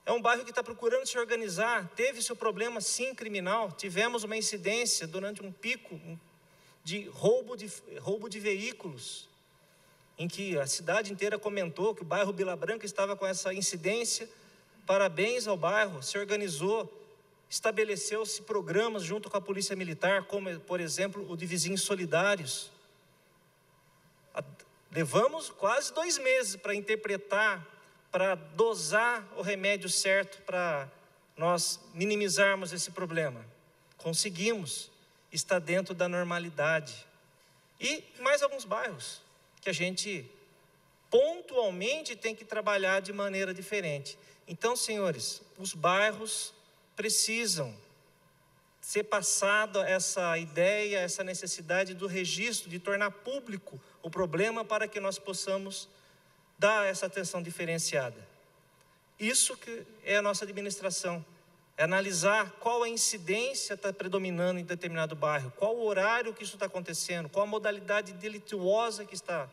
Speaker 2: É um bairro que está procurando se organizar, teve seu problema sim criminal, tivemos uma incidência durante um pico de roubo de veículos, em que a cidade inteira comentou que o bairro Vila Branca estava com essa incidência. Parabéns ao bairro, se organizou, estabeleceu-se programas junto com a Polícia Militar, como, por exemplo, o de Vizinhos Solidários. Levamos quase 2 meses para interpretar, para dosar o remédio certo para nós minimizarmos esse problema. Conseguimos, está dentro da normalidade. E mais alguns bairros que a gente pontualmente tem que trabalhar de maneira diferente. Então, senhores, os bairros precisam ser passada essa ideia, essa necessidade do registro, de tornar público o problema para que nós possamos dar essa atenção diferenciada. Isso que é a nossa administração, é analisar qual a incidência está predominando em determinado bairro, qual o horário que isso está acontecendo, qual a modalidade delituosa que está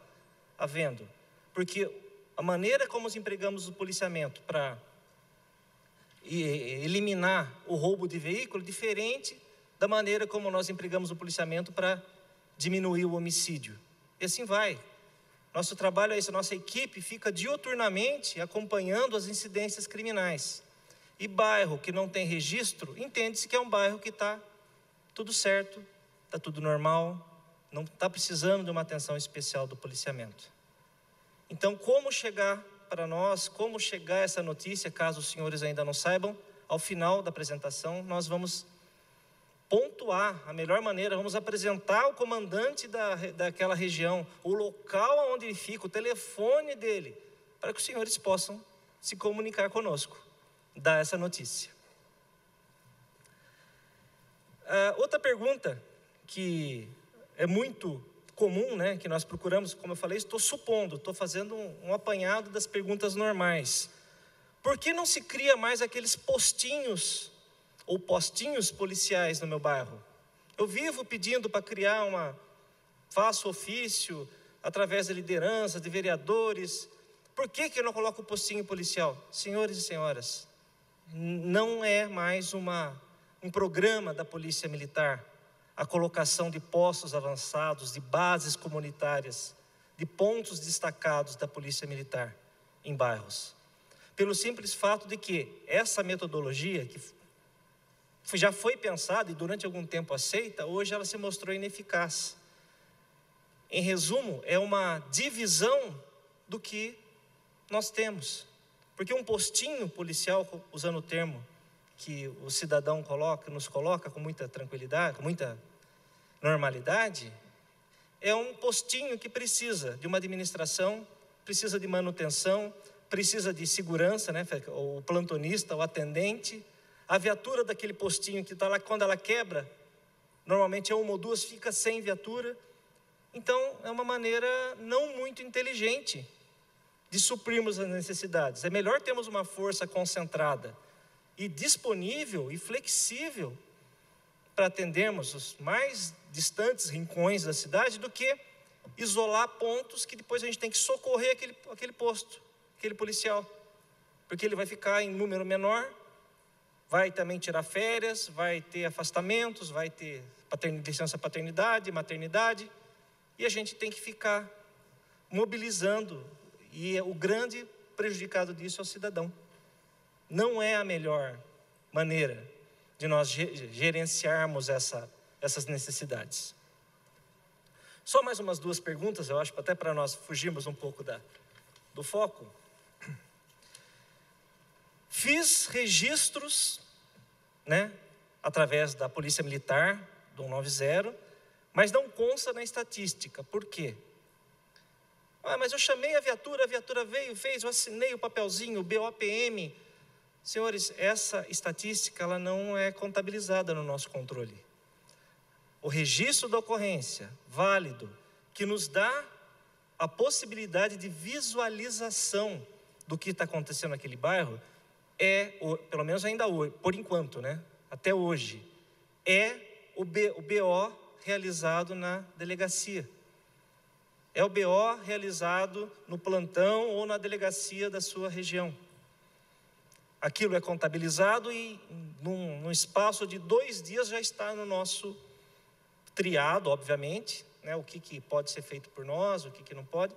Speaker 2: havendo. Porque a maneira como nós empregamos o policiamento para eliminar o roubo de veículo é diferente da maneira como nós empregamos o policiamento para diminuir o homicídio. E assim vai. Nosso trabalho é isso, nossa equipe fica diuturnamente acompanhando as incidências criminais. E bairro que não tem registro, entende-se que é um bairro que está tudo certo, está tudo normal, não está precisando de uma atenção especial do policiamento. Então, como chegar para nós, como chegar essa notícia, caso os senhores ainda não saibam, ao final da apresentação, nós vamos pontuar a melhor maneira, vamos apresentar o comandante daquela região, o local onde ele fica, o telefone dele, para que os senhores possam se comunicar conosco, dar essa notícia. Outra pergunta que é muito comum, né, que nós procuramos, como eu falei, estou fazendo um apanhado das perguntas normais. Por que não se cria mais aqueles postinhos ou postinhos policiais no meu bairro? Eu vivo pedindo para criar faço ofício através da liderança, de vereadores. Por que eu não coloco o postinho policial? Senhores e senhoras, não é mais um programa da Polícia Militar a colocação de postos avançados, de bases comunitárias, de pontos destacados da Polícia Militar em bairros. Pelo simples fato de que essa metodologia, que já foi pensada e durante algum tempo aceita, hoje ela se mostrou ineficaz. Em resumo, é uma divisão do que nós temos. Porque um postinho policial, usando o termo que o cidadão nos coloca com muita tranquilidade, com muita normalidade, é um postinho que precisa de uma administração, precisa de manutenção, precisa de segurança, né? O plantonista, o atendente, a viatura daquele postinho que está lá, quando ela quebra, normalmente é uma ou duas, fica sem viatura. Então, é uma maneira não muito inteligente de suprirmos as necessidades. É melhor termos uma força concentrada e disponível e flexível para atendermos os mais distantes rincões da cidade do que isolar pontos que depois a gente tem que socorrer aquele posto, aquele policial, porque ele vai ficar em número menor, vai também tirar férias, vai ter afastamentos, vai ter licença paternidade, maternidade, e a gente tem que ficar mobilizando, e o grande prejudicado disso é o cidadão. Não é a melhor maneira de nós gerenciarmos essas necessidades. Só mais umas duas perguntas, eu acho, até para nós fugirmos um pouco do foco. Fiz registros, né, através da Polícia Militar, do 190, mas não consta na estatística. Por quê? Mas eu chamei a viatura veio, fez, eu assinei o papelzinho, o BOPM. Senhores, essa estatística ela não é contabilizada no nosso controle. O registro da ocorrência, válido, que nos dá a possibilidade de visualização do que está acontecendo naquele bairro, pelo menos ainda hoje, por enquanto, né? Até hoje, é o BO realizado na delegacia. É o BO realizado no plantão ou na delegacia da sua região. Aquilo é contabilizado e num espaço de 2 dias já está no nosso triado, obviamente, né, o que pode ser feito por nós, o que não pode,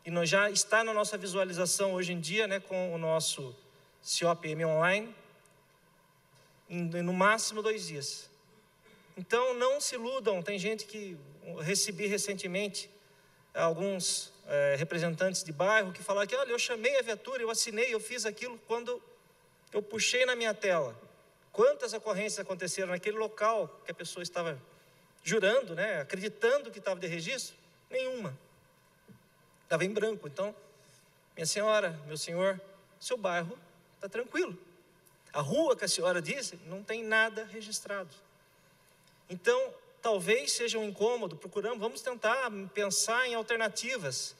Speaker 2: e já está na nossa visualização hoje em dia, né, com o nosso COPM online, no máximo 2 dias. Então não se iludam, tem gente que recebi recentemente, alguns representantes de bairro que falaram que, olha, eu chamei a viatura, eu assinei, eu fiz aquilo, quando eu puxei na minha tela, quantas ocorrências aconteceram naquele local que a pessoa estava jurando, né, acreditando que estava de registro? Nenhuma. Estava em branco. Então, minha senhora, meu senhor, seu bairro está tranquilo. A rua que a senhora disse, não tem nada registrado. Então, talvez seja um incômodo, vamos tentar pensar em alternativas,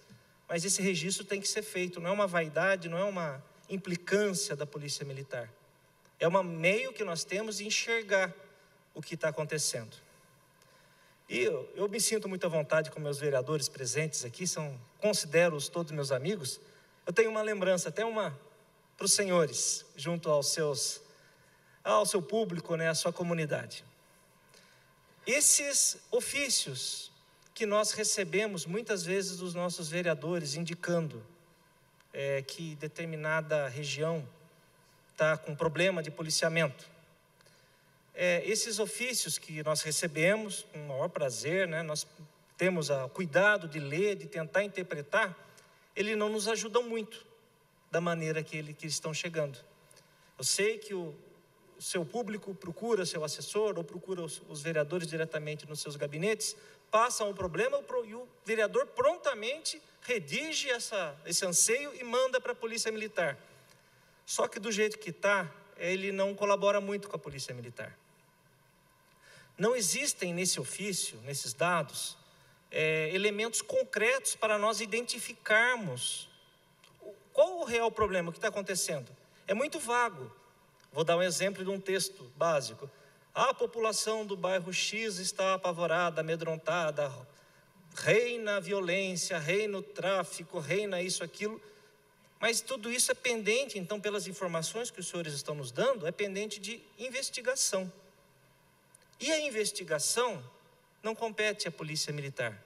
Speaker 2: mas esse registro tem que ser feito, não é uma vaidade, não é uma implicância da Polícia Militar. É um meio que nós temos de enxergar o que está acontecendo. E eu me sinto muito à vontade com meus vereadores presentes aqui, considero-os todos meus amigos. Eu tenho uma lembrança, até uma para os senhores, junto ao seu público, né, à sua comunidade. Esses ofícios que nós recebemos muitas vezes dos nossos vereadores, indicando que determinada região está com problema de policiamento. Esses ofícios que nós recebemos, com o maior prazer, né, nós temos o cuidado de ler, de tentar interpretar, eles não nos ajudam muito da maneira que eles estão chegando. Eu sei que o seu público procura seu assessor ou procura os vereadores diretamente nos seus gabinetes, passam o problema e o vereador prontamente redige esse anseio e manda para a Polícia Militar. Só que do jeito que está, ele não colabora muito com a Polícia Militar. Não existem nesse ofício, nesses dados, elementos concretos para nós identificarmos qual o real problema, o que está acontecendo. É muito vago. Vou dar um exemplo de um texto básico. A população do bairro X está apavorada, amedrontada, reina a violência, reina o tráfico, reina isso, aquilo. Mas tudo isso é pendente, então, pelas informações que os senhores estão nos dando, é pendente de investigação. E a investigação não compete à Polícia Militar.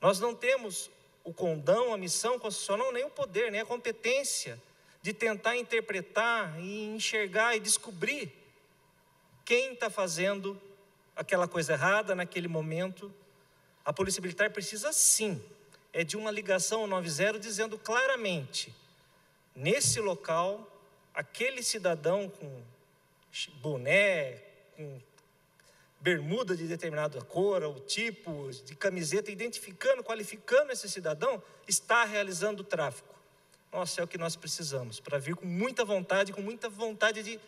Speaker 2: Nós não temos o condão, a missão constitucional, nem o poder, nem a competência de tentar interpretar e enxergar e descobrir quem está fazendo aquela coisa errada naquele momento. A Polícia Militar precisa sim, de uma ligação ao 90 dizendo claramente, nesse local, aquele cidadão com boné, com bermuda de determinada cor, ou tipo de camiseta, identificando, qualificando esse cidadão, está realizando o tráfico. Nossa, é o que nós precisamos, para vir com muita vontade de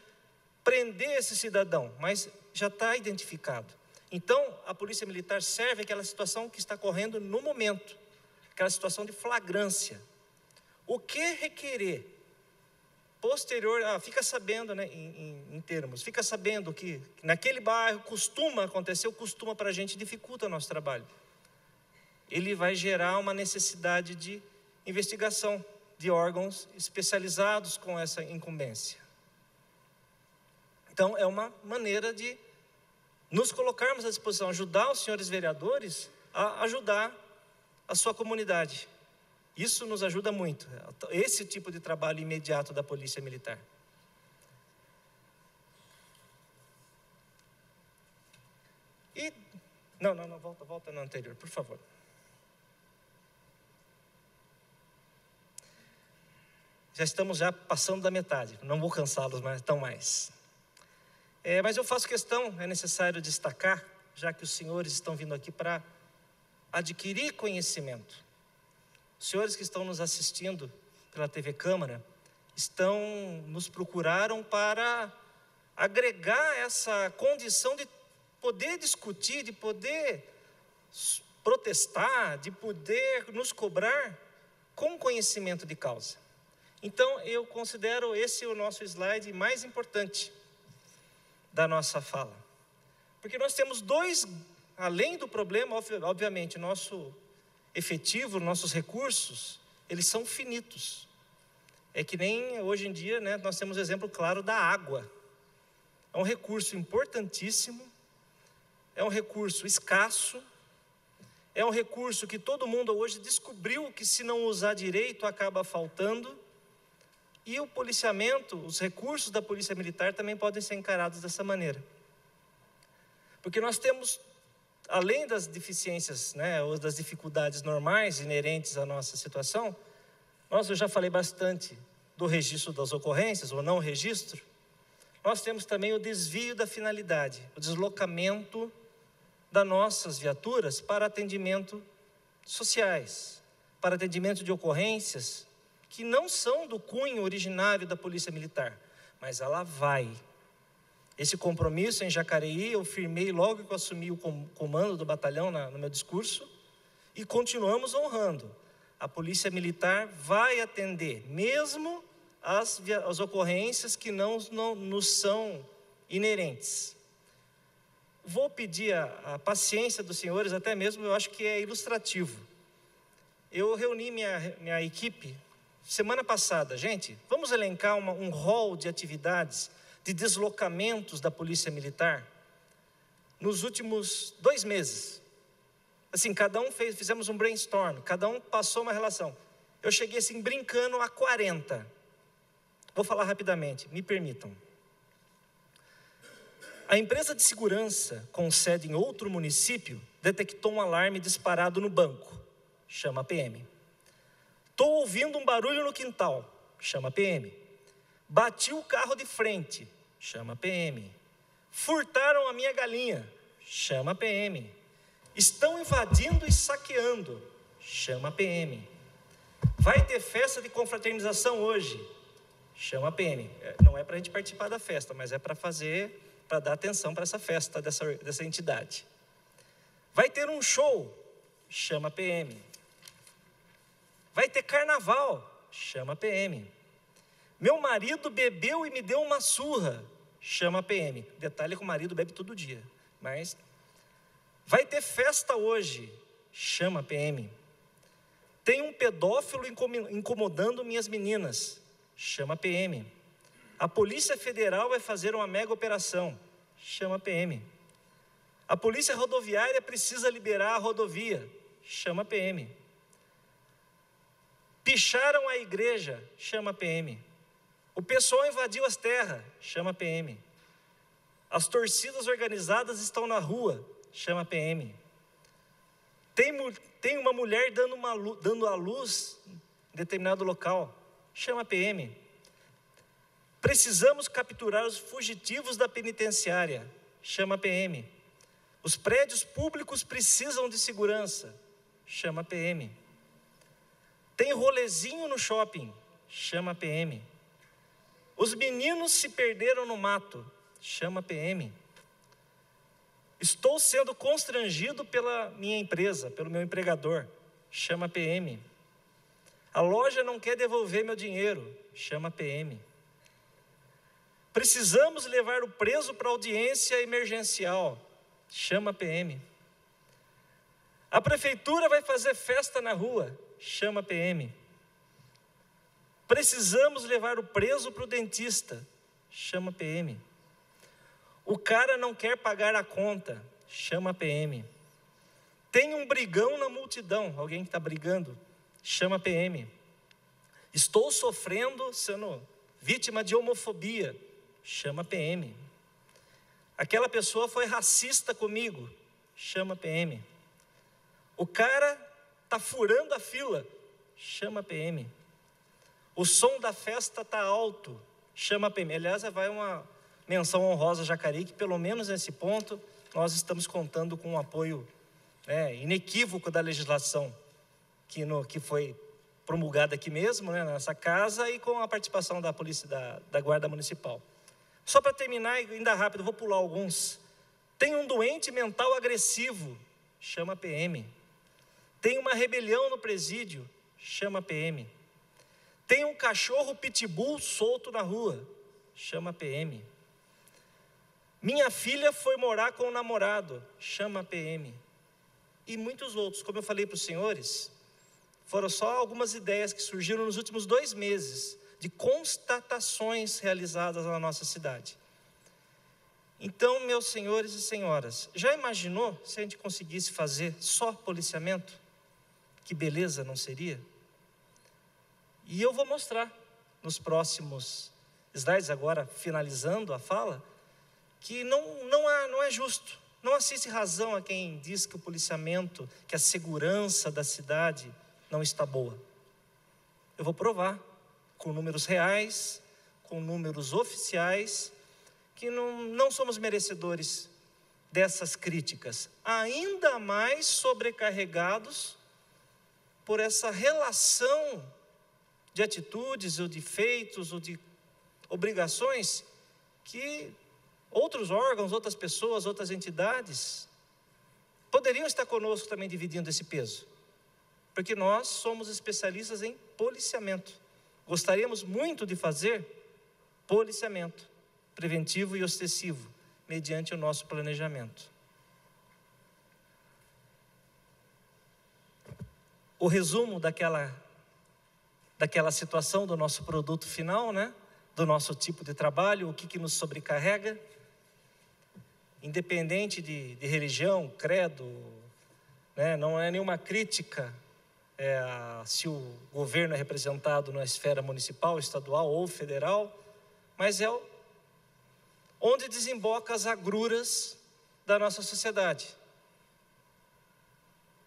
Speaker 2: prender esse cidadão, mas já está identificado. Então, a Polícia Militar serve aquela situação que está correndo no momento, aquela situação de flagrância. O que requerer posterior, fica sabendo, né, em termos, fica sabendo que naquele bairro costuma acontecer, costuma para a gente, dificulta o nosso trabalho. Ele vai gerar uma necessidade de investigação de órgãos especializados com essa incumbência. Então, é uma maneira de nos colocarmos à disposição, ajudar os senhores vereadores a ajudar a sua comunidade. Isso nos ajuda muito, esse tipo de trabalho imediato da Polícia Militar. E, não, volta no anterior, por favor. Já estamos passando da metade, não vou cansá-los mais. Mas eu faço questão, é necessário destacar, já que os senhores estão vindo aqui para adquirir conhecimento. Os senhores que estão nos assistindo pela TV Câmara, nos procuraram para agregar essa condição de poder discutir, de poder protestar, de poder nos cobrar com conhecimento de causa. Então, eu considero esse o nosso slide mais importante da nossa fala. Porque nós temos além do problema, obviamente, nosso efetivo, nossos recursos, eles são finitos. É que nem hoje em dia, né, nós temos exemplo claro da água. É um recurso importantíssimo, é um recurso escasso, é um recurso que todo mundo hoje descobriu que se não usar direito acaba faltando. E o policiamento, os recursos da Polícia Militar também podem ser encarados dessa maneira. Porque nós temos, além das deficiências, né, ou das dificuldades normais inerentes à nossa situação, eu já falei bastante do registro das ocorrências, ou não registro, nós temos também o desvio da finalidade, o deslocamento das nossas viaturas para atendimento sociais, para atendimento de ocorrências que não são do cunho originário da Polícia Militar, mas ela vai Esse compromisso em Jacareí eu firmei logo que eu assumi o comando do batalhão no meu discurso, e continuamos honrando. A Polícia Militar vai atender, mesmo as ocorrências que não nos são inerentes. Vou pedir a paciência dos senhores, até mesmo eu acho que é ilustrativo. Eu reuni minha equipe semana passada. Gente, vamos elencar um rol de atividades, de deslocamentos da Polícia Militar nos últimos 2 meses. Assim, cada um fizemos um brainstorm, cada um passou uma relação. Eu cheguei assim, brincando, a 40. Vou falar rapidamente, me permitam. A empresa de segurança, com sede em outro município, detectou um alarme disparado no banco. Chama a PM. Estou ouvindo um barulho no quintal. Chama a PM. Bati o carro de frente. Chama a PM. Furtaram a minha galinha. Chama a PM. Estão invadindo e saqueando. Chama a PM. Vai ter festa de confraternização hoje. Chama a PM. Não é para a gente participar da festa, mas é para dar atenção para essa festa dessa entidade. Vai ter um show. Chama a PM. Vai ter carnaval. Chama a PM. Meu marido bebeu e me deu uma surra. Chama a PM. Detalhe que o marido bebe todo dia. Mas vai ter festa hoje. Chama a PM. Tem um pedófilo incomodando minhas meninas. Chama a PM. A Polícia Federal vai fazer uma mega operação. Chama a PM. A Polícia Rodoviária precisa liberar a rodovia. Chama a PM. Picharam a igreja. Chama a PM. O pessoal invadiu as terras. Chama a PM. As torcidas organizadas estão na rua. Chama a PM. Tem uma mulher dando à luz em determinado local. Chama a PM. Precisamos capturar os fugitivos da penitenciária. Chama a PM. Os prédios públicos precisam de segurança. Chama a PM. Tem rolezinho no shopping. Chama a PM. Os meninos se perderam no mato. Chama a PM. Estou sendo constrangido pela minha empresa, pelo meu empregador. Chama a PM. A loja não quer devolver meu dinheiro. Chama a PM. Precisamos levar o preso para audiência emergencial. Chama a PM. A prefeitura vai fazer festa na rua. Chama a PM. Precisamos levar o preso para o dentista. Chama a PM. O cara não quer pagar a conta. Chama a PM. Tem um brigão na multidão. Alguém que está brigando. Chama a PM. Estou sofrendo, sendo vítima de homofobia. Chama a PM. Aquela pessoa foi racista comigo. Chama a PM. O cara está furando a fila. Chama a PM. O som da festa está alto. Chama a PM. Aliás, vai uma menção honrosa a Jacareí, que pelo menos nesse ponto nós estamos contando com um apoio inequívoco da legislação que foi promulgada aqui mesmo, nessa casa, e com a participação da polícia, da Guarda Municipal. Só para terminar, ainda rápido, vou pular alguns. Tem um doente mental agressivo. Chama a PM. Tem uma rebelião no presídio. Chama a PM. Tem um cachorro pitbull solto na rua. Chama a PM. Minha filha foi morar com o namorado. Chama a PM. E muitos outros, como eu falei para os senhores, foram só algumas ideias que surgiram nos últimos 2 meses, de constatações realizadas na nossa cidade. Então, meus senhores e senhoras, já imaginou se a gente conseguisse fazer só policiamento? Que beleza não seria? E eu vou mostrar nos próximos slides, agora finalizando a fala, que não é justo. Não assiste razão a quem diz que o policiamento, que a segurança da cidade não está boa. Eu vou provar, com números reais, com números oficiais, que não somos merecedores dessas críticas, ainda mais sobrecarregados por essa relação de atitudes, ou de feitos, ou de obrigações, que outros órgãos, outras pessoas, outras entidades poderiam estar conosco também dividindo esse peso, porque nós somos especialistas em policiamento. Gostaríamos muito de fazer policiamento preventivo e ostensivo, mediante o nosso planejamento. O resumo daquela situação do nosso produto final, né? Do nosso tipo de trabalho, o que nos sobrecarrega, independente de religião, credo, né? Não é nenhuma crítica se o governo é representado na esfera municipal, estadual ou federal, mas é onde desemboca as agruras da nossa sociedade.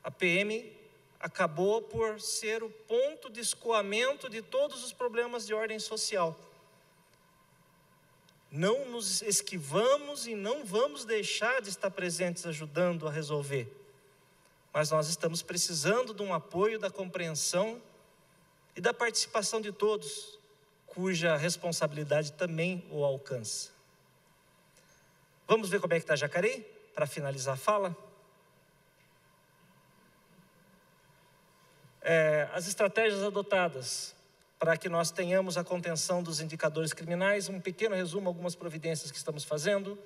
Speaker 2: A PM acabou por ser o ponto de escoamento de todos os problemas de ordem social. Não nos esquivamos e não vamos deixar de estar presentes ajudando a resolver. Mas nós estamos precisando de um apoio, da compreensão e da participação de todos, cuja responsabilidade também o alcança. Vamos ver como é que está Jacareí, para finalizar a fala? As estratégias adotadas para que nós tenhamos a contenção dos indicadores criminais, um pequeno resumo, algumas providências que estamos fazendo,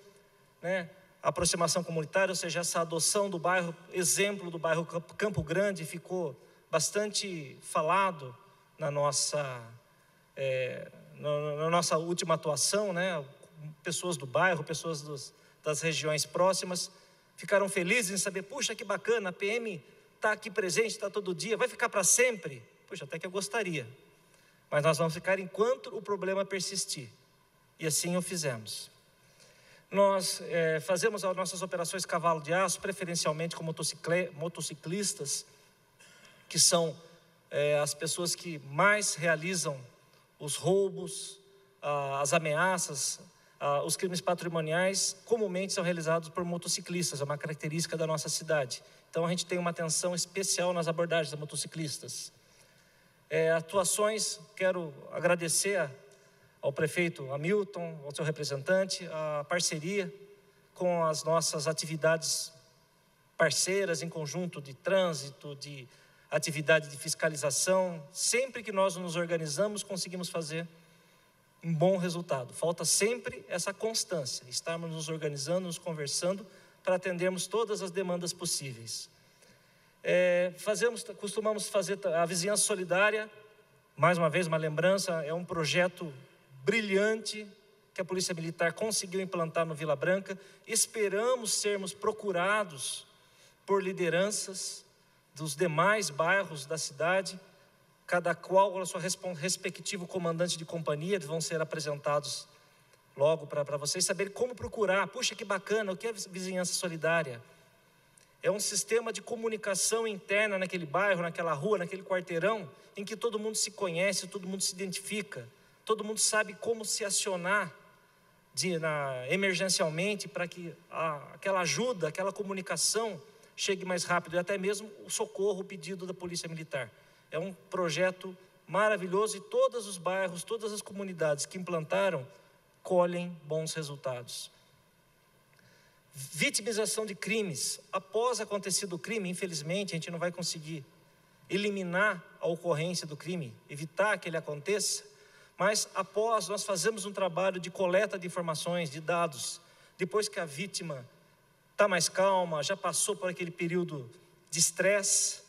Speaker 2: né? A aproximação comunitária, ou seja, essa adoção do bairro, exemplo do bairro Campo Grande, ficou bastante falado na nossa última atuação, né? Pessoas do bairro, pessoas das regiões próximas, ficaram felizes em saber, puxa, que bacana, a PM está aqui presente, está todo dia, vai ficar para sempre? Puxa, até que eu gostaria. Mas nós vamos ficar enquanto o problema persistir. E assim o fizemos. Nós fazemos as nossas operações cavalo de aço, preferencialmente com motociclistas, que são as pessoas que mais realizam os roubos, as ameaças, os crimes patrimoniais, comumente são realizados por motociclistas, é uma característica da nossa cidade. Então a gente tem uma atenção especial nas abordagens de motociclistas. Atuações, quero agradecer ao prefeito Hamilton, ao seu representante, a parceria com as nossas atividades parceiras em conjunto de trânsito, de atividade de fiscalização. Sempre que nós nos organizamos, conseguimos fazer um bom resultado. Falta sempre essa constância, estarmos nos organizando, nos conversando, para atendermos todas as demandas possíveis. Costumamos fazer a vizinhança solidária, mais uma vez uma lembrança, é um projeto brilhante que a Polícia Militar conseguiu implantar no Vila Branca. Esperamos sermos procurados por lideranças dos demais bairros da cidade, cada qual com o seu respectivo comandante de companhia, vão ser apresentados logo para vocês saberem como procurar. Puxa, que bacana, o que é vizinhança solidária? É um sistema de comunicação interna naquele bairro, naquela rua, naquele quarteirão, em que todo mundo se conhece, todo mundo se identifica, todo mundo sabe como se acionar emergencialmente para que aquela ajuda, aquela comunicação chegue mais rápido, e até mesmo o socorro, o pedido da Polícia Militar. É um projeto maravilhoso e todos os bairros, todas as comunidades que implantaram, colhem bons resultados. Vitimização de crimes. Após acontecido o crime, infelizmente, a gente não vai conseguir eliminar a ocorrência do crime, evitar que ele aconteça, mas após nós fazemos um trabalho de coleta de informações, de dados, depois que a vítima está mais calma, já passou por aquele período de estresse,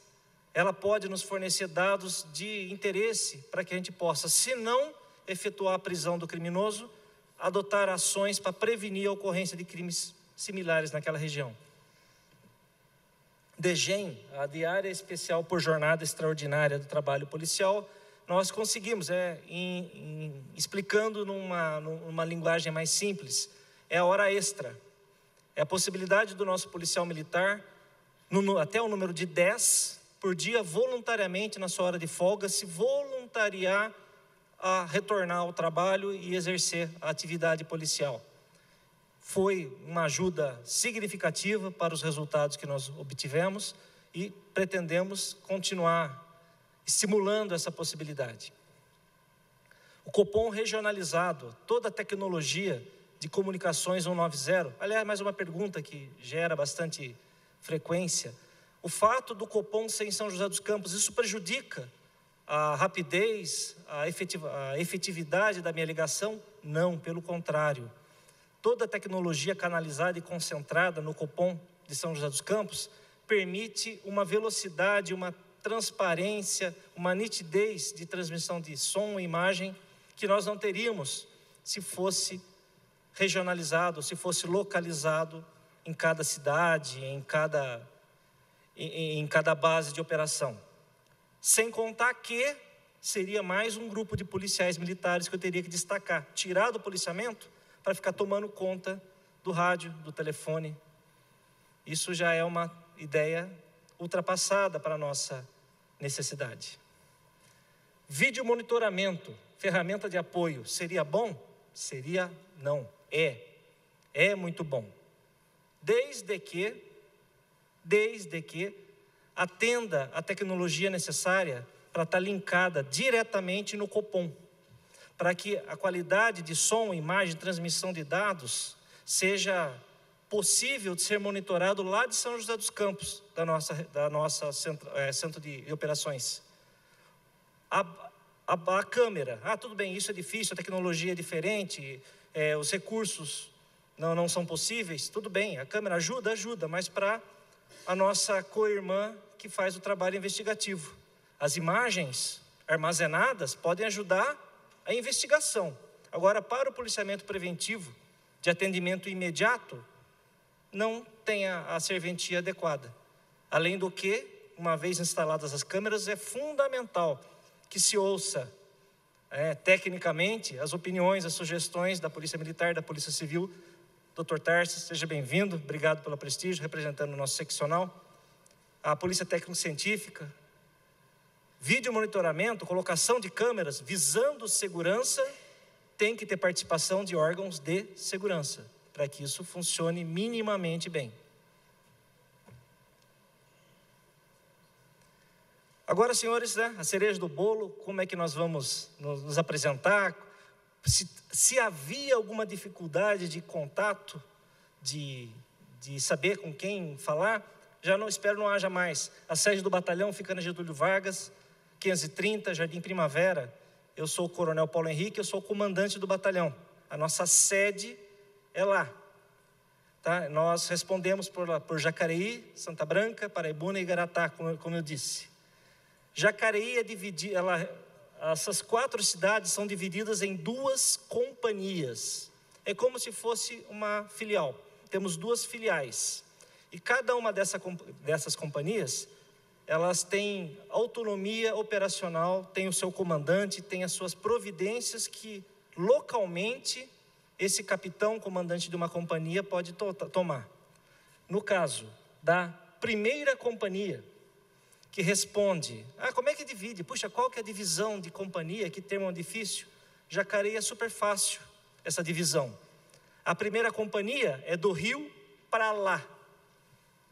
Speaker 2: ela pode nos fornecer dados de interesse para que a gente possa, se não efetuar a prisão do criminoso, adotar ações para prevenir a ocorrência de crimes similares naquela região. DEGEM, a Diária Especial por Jornada Extraordinária do Trabalho Policial, nós conseguimos, explicando numa linguagem mais simples, é a hora extra. É a possibilidade do nosso policial militar, até o número de 10 por dia, voluntariamente, na sua hora de folga, se voluntariar a retornar ao trabalho e exercer a atividade policial. Foi uma ajuda significativa para os resultados que nós obtivemos e pretendemos continuar estimulando essa possibilidade. O Copom regionalizado, toda a tecnologia de comunicações 190. Aliás, mais uma pergunta que gera bastante frequência. O fato do Copom ser em São José dos Campos, isso prejudica a rapidez, a efetividade da minha ligação? Não, pelo contrário. Toda a tecnologia canalizada e concentrada no Copom de São José dos Campos permite uma velocidade, uma transparência, uma nitidez de transmissão de som e imagem que nós não teríamos se fosse regionalizado, se fosse localizado em cada cidade, em cada base de operação. Sem contar que seria mais um grupo de policiais militares que eu teria que destacar, tirar do policiamento para ficar tomando conta do rádio, do telefone. Isso já é uma ideia ultrapassada para a nossa necessidade. Vídeo monitoramento, ferramenta de apoio, seria bom? Seria não, é muito bom. Desde que atenda a tecnologia necessária para estar linkada diretamente no Copom, para que a qualidade de som, imagem, transmissão de dados seja possível de ser monitorado lá de São José dos Campos, da nossa centro de operações. A câmera, tudo bem, isso é difícil, a tecnologia é diferente, os recursos não são possíveis, tudo bem, a câmera ajuda, mas para a nossa co-irmã que faz o trabalho investigativo. As imagens armazenadas podem ajudar a investigação. Agora, para o policiamento preventivo, de atendimento imediato, não tem a serventia adequada. Além do que, uma vez instaladas as câmeras, é fundamental que se ouça tecnicamente as opiniões, as sugestões da Polícia Militar, da Polícia Civil. Dr. Tarsis, seja bem-vindo, obrigado pelo prestígio, representando o nosso seccional. A Polícia Técnico-Científica, vídeo monitoramento, colocação de câmeras visando segurança, tem que ter participação de órgãos de segurança, para que isso funcione minimamente bem. Agora, senhores, a cereja do bolo, como é que nós vamos nos apresentar? Se havia alguma dificuldade de contato, de saber com quem falar, já não haja mais. A sede do batalhão fica na Getúlio Vargas, 530, Jardim Primavera. Eu sou o Coronel Paulo Henrique, eu sou o comandante do batalhão. A nossa sede é lá. Tá? Nós respondemos por Jacareí, Santa Branca, Paraibuna e Igaratá, como eu disse. Jacareí é dividida, essas 4 cidades são divididas em 2 companhias. É como se fosse uma filial. Temos 2 filiais. E cada uma dessas companhias, elas têm autonomia operacional, tem o seu comandante, tem as suas providências que localmente esse capitão, comandante de uma companhia, pode tomar. No caso da primeira companhia, que responde, como é que divide? Puxa, qual que é a divisão de companhia? Que termo difícil. Jacareí é super fácil, essa divisão. A primeira companhia é do Rio para lá,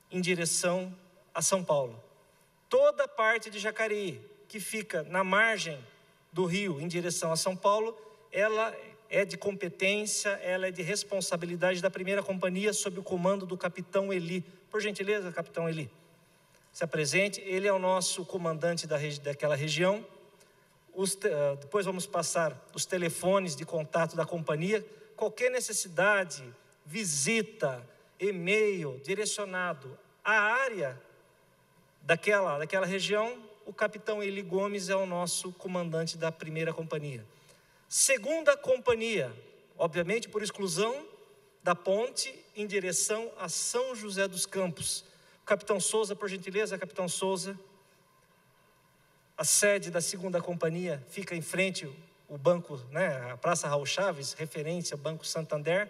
Speaker 2: em direção a São Paulo. Toda a parte de Jacareí, que fica na margem do rio, em direção a São Paulo, ela é de competência, ela é de responsabilidade da primeira companhia, sob o comando do capitão Eli. Por gentileza, capitão Eli, se apresente. Ele é o nosso comandante daquela região. Depois vamos passar os telefones de contato da companhia. Qualquer necessidade, visita, e-mail direcionado à área daquela região, o capitão Eli Gomes é o nosso comandante da primeira companhia. Segunda companhia, obviamente por exclusão da ponte em direção a São José dos Campos. Capitão Souza, por gentileza, capitão Souza. A sede da segunda companhia fica em frente ao banco, a Praça Raul Chaves, referência ao Banco Santander.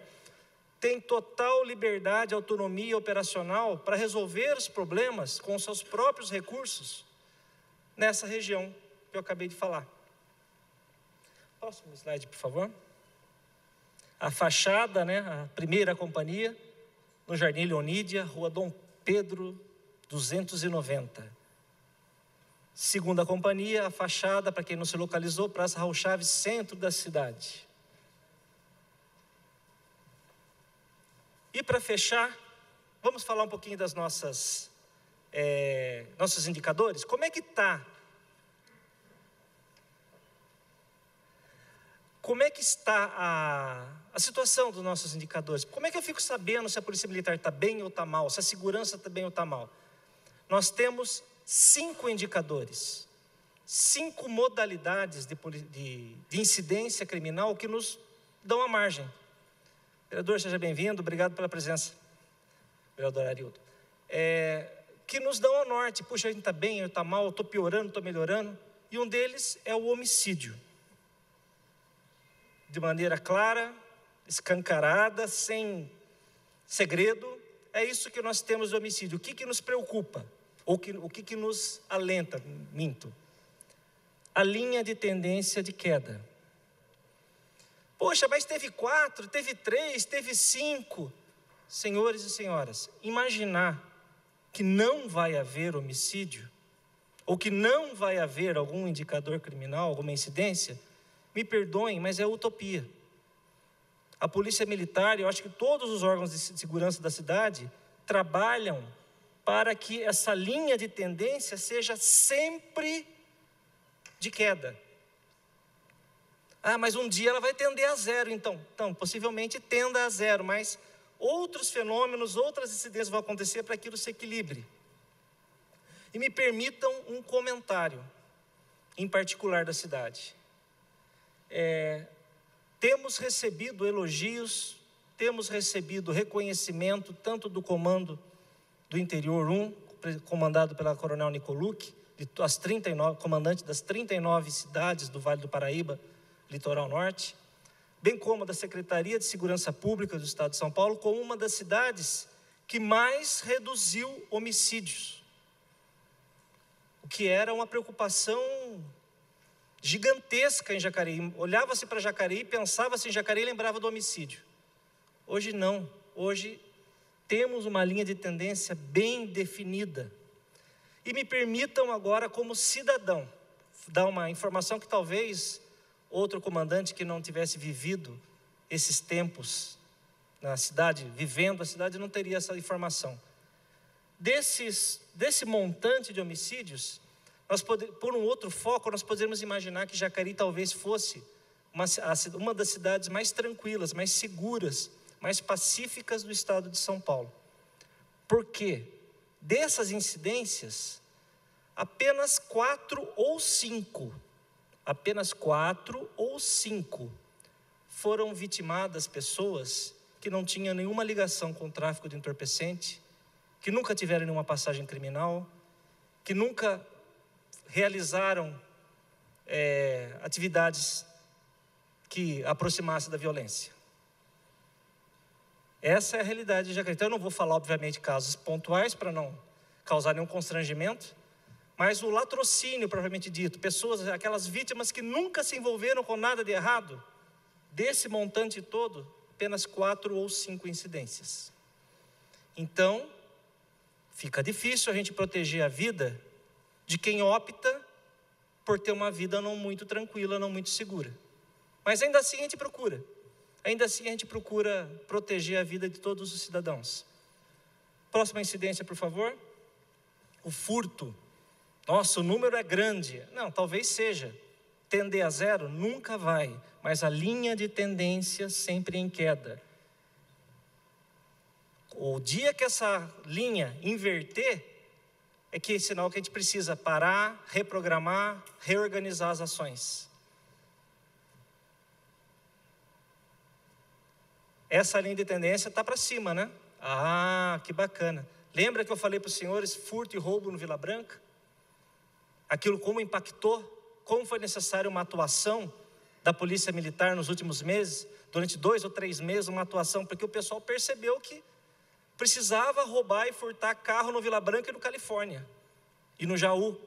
Speaker 2: Tem total liberdade, autonomia operacional para resolver os problemas com os seus próprios recursos nessa região que eu acabei de falar. Próximo slide, por favor. A fachada, a primeira companhia, no Jardim Leonídia, Rua Dom Pedro 290. Segunda companhia, a fachada, para quem não se localizou, Praça Raul Chaves, centro da cidade. E para fechar, vamos falar um pouquinho das nossos indicadores. Como é que está? Como é que está a situação dos nossos indicadores? Como é que eu fico sabendo se a Polícia Militar está bem ou está mal, se a segurança está bem ou está mal? Nós temos 5 indicadores, 5 modalidades de incidência criminal que nos dão a margem. Vereador, seja bem-vindo, obrigado pela presença, vereador Arildo. Que nos dão a norte, puxa, a gente está bem, eu está mal, eu estou piorando, estou melhorando, e um deles é o homicídio. De maneira clara, escancarada, sem segredo, é isso que nós temos do homicídio. O que nos preocupa? Ou o que nos alenta? Minto. A linha de tendência de queda. Poxa, mas teve 4, teve 3, teve 5. Senhores e senhoras, imaginar que não vai haver homicídio, ou que não vai haver algum indicador criminal, alguma incidência, me perdoem, mas é utopia. A Polícia Militar, eu acho que todos os órgãos de segurança da cidade trabalham para que essa linha de tendência seja sempre de queda. Mas um dia ela vai tender a zero, então. Então, possivelmente tenda a zero, mas outros fenômenos, outras incidências vão acontecer para que aquilo se equilibre. E me permitam um comentário, em particular da cidade. Temos recebido elogios, temos recebido reconhecimento, tanto do Comando do Interior 1, comandado pela Coronel Nicolucci, comandante das 39 cidades do Vale do Paraíba, Litoral Norte, bem como da Secretaria de Segurança Pública do Estado de São Paulo, como uma das cidades que mais reduziu homicídios, o que era uma preocupação gigantesca em Jacareí. Olhava-se para Jacareí, pensava-se em Jacareí e lembrava do homicídio. Hoje não, hoje temos uma linha de tendência bem definida. E me permitam agora, como cidadão, dar uma informação que talvez outro comandante que não tivesse vivido esses tempos na cidade, vivendo a cidade, não teria essa informação. Desse montante de homicídios, por um outro foco, nós podemos imaginar que Jacareí talvez fosse uma das cidades mais tranquilas, mais seguras, mais pacíficas do estado de São Paulo. Por quê? Dessas incidências, apenas 4 ou 5 foram vitimadas pessoas que não tinham nenhuma ligação com o tráfico de entorpecente, que nunca tiveram nenhuma passagem criminal, que nunca realizaram atividades que aproximassem da violência. Essa é a realidade de Jacareí. Então eu não vou falar, obviamente, casos pontuais para não causar nenhum constrangimento, mas o latrocínio, propriamente dito, pessoas, aquelas vítimas que nunca se envolveram com nada de errado, desse montante todo, apenas 4 ou 5 incidências. Então, fica difícil a gente proteger a vida de quem opta por ter uma vida não muito tranquila, não muito segura. Mas ainda assim a gente procura proteger a vida de todos os cidadãos. Próxima incidência, por favor. O furto. Nossa, o número é grande. Não, talvez seja. Tender a zero? Nunca vai. Mas a linha de tendência sempre em queda. O dia que essa linha inverter, é que é sinal que a gente precisa parar, reprogramar, reorganizar as ações. Essa linha de tendência está para cima, né? Que bacana. Lembra que eu falei para os senhores furto e roubo no Vila Branca? Aquilo como impactou, como foi necessário uma atuação da Polícia Militar nos últimos meses, durante 2 ou 3 meses, uma atuação, porque o pessoal percebeu que precisava roubar e furtar carro no Vila Branca e no Califórnia, e no Jaú,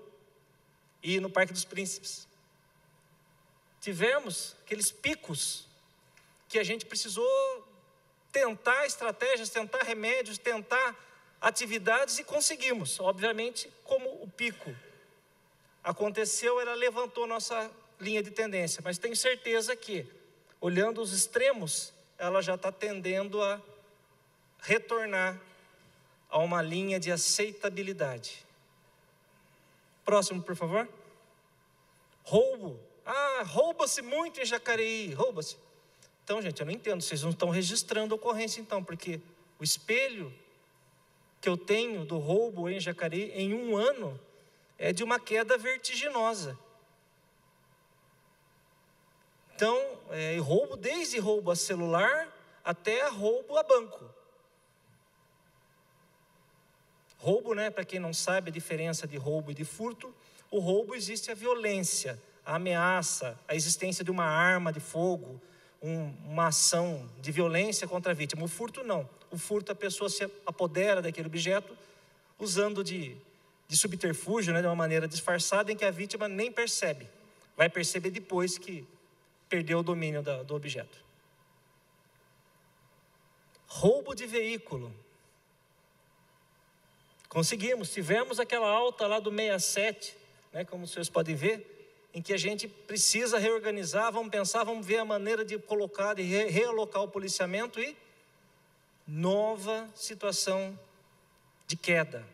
Speaker 2: e no Parque dos Príncipes. Tivemos aqueles picos que a gente precisou tentar estratégias, tentar remédios, tentar atividades e conseguimos. Obviamente, como o pico aconteceu, ela levantou nossa linha de tendência, mas tenho certeza que, olhando os extremos, ela já está tendendo a retornar a uma linha de aceitabilidade. Próximo, por favor. Roubo. Rouba-se muito em Jacareí, rouba-se. Então, gente, eu não entendo, vocês não estão registrando a ocorrência então, porque o espelho que eu tenho do roubo em Jacareí em um ano é de uma queda vertiginosa. Então, roubo, desde roubo a celular até roubo a banco. Roubo, né, para quem não sabe a diferença de roubo e de furto, o roubo existe a violência, a ameaça, a existência de uma arma de fogo, uma ação de violência contra a vítima. O furto não. O furto, a pessoa se apodera daquele objeto usando de subterfúgio, né, de uma maneira disfarçada em que a vítima nem percebe. Vai perceber depois que perdeu o domínio do objeto. Roubo de veículo. Conseguimos, tivemos aquela alta lá do 67, né, como vocês podem ver, em que a gente precisa reorganizar, vamos pensar, vamos ver a maneira de colocar, de realocar o policiamento e nova situação de queda.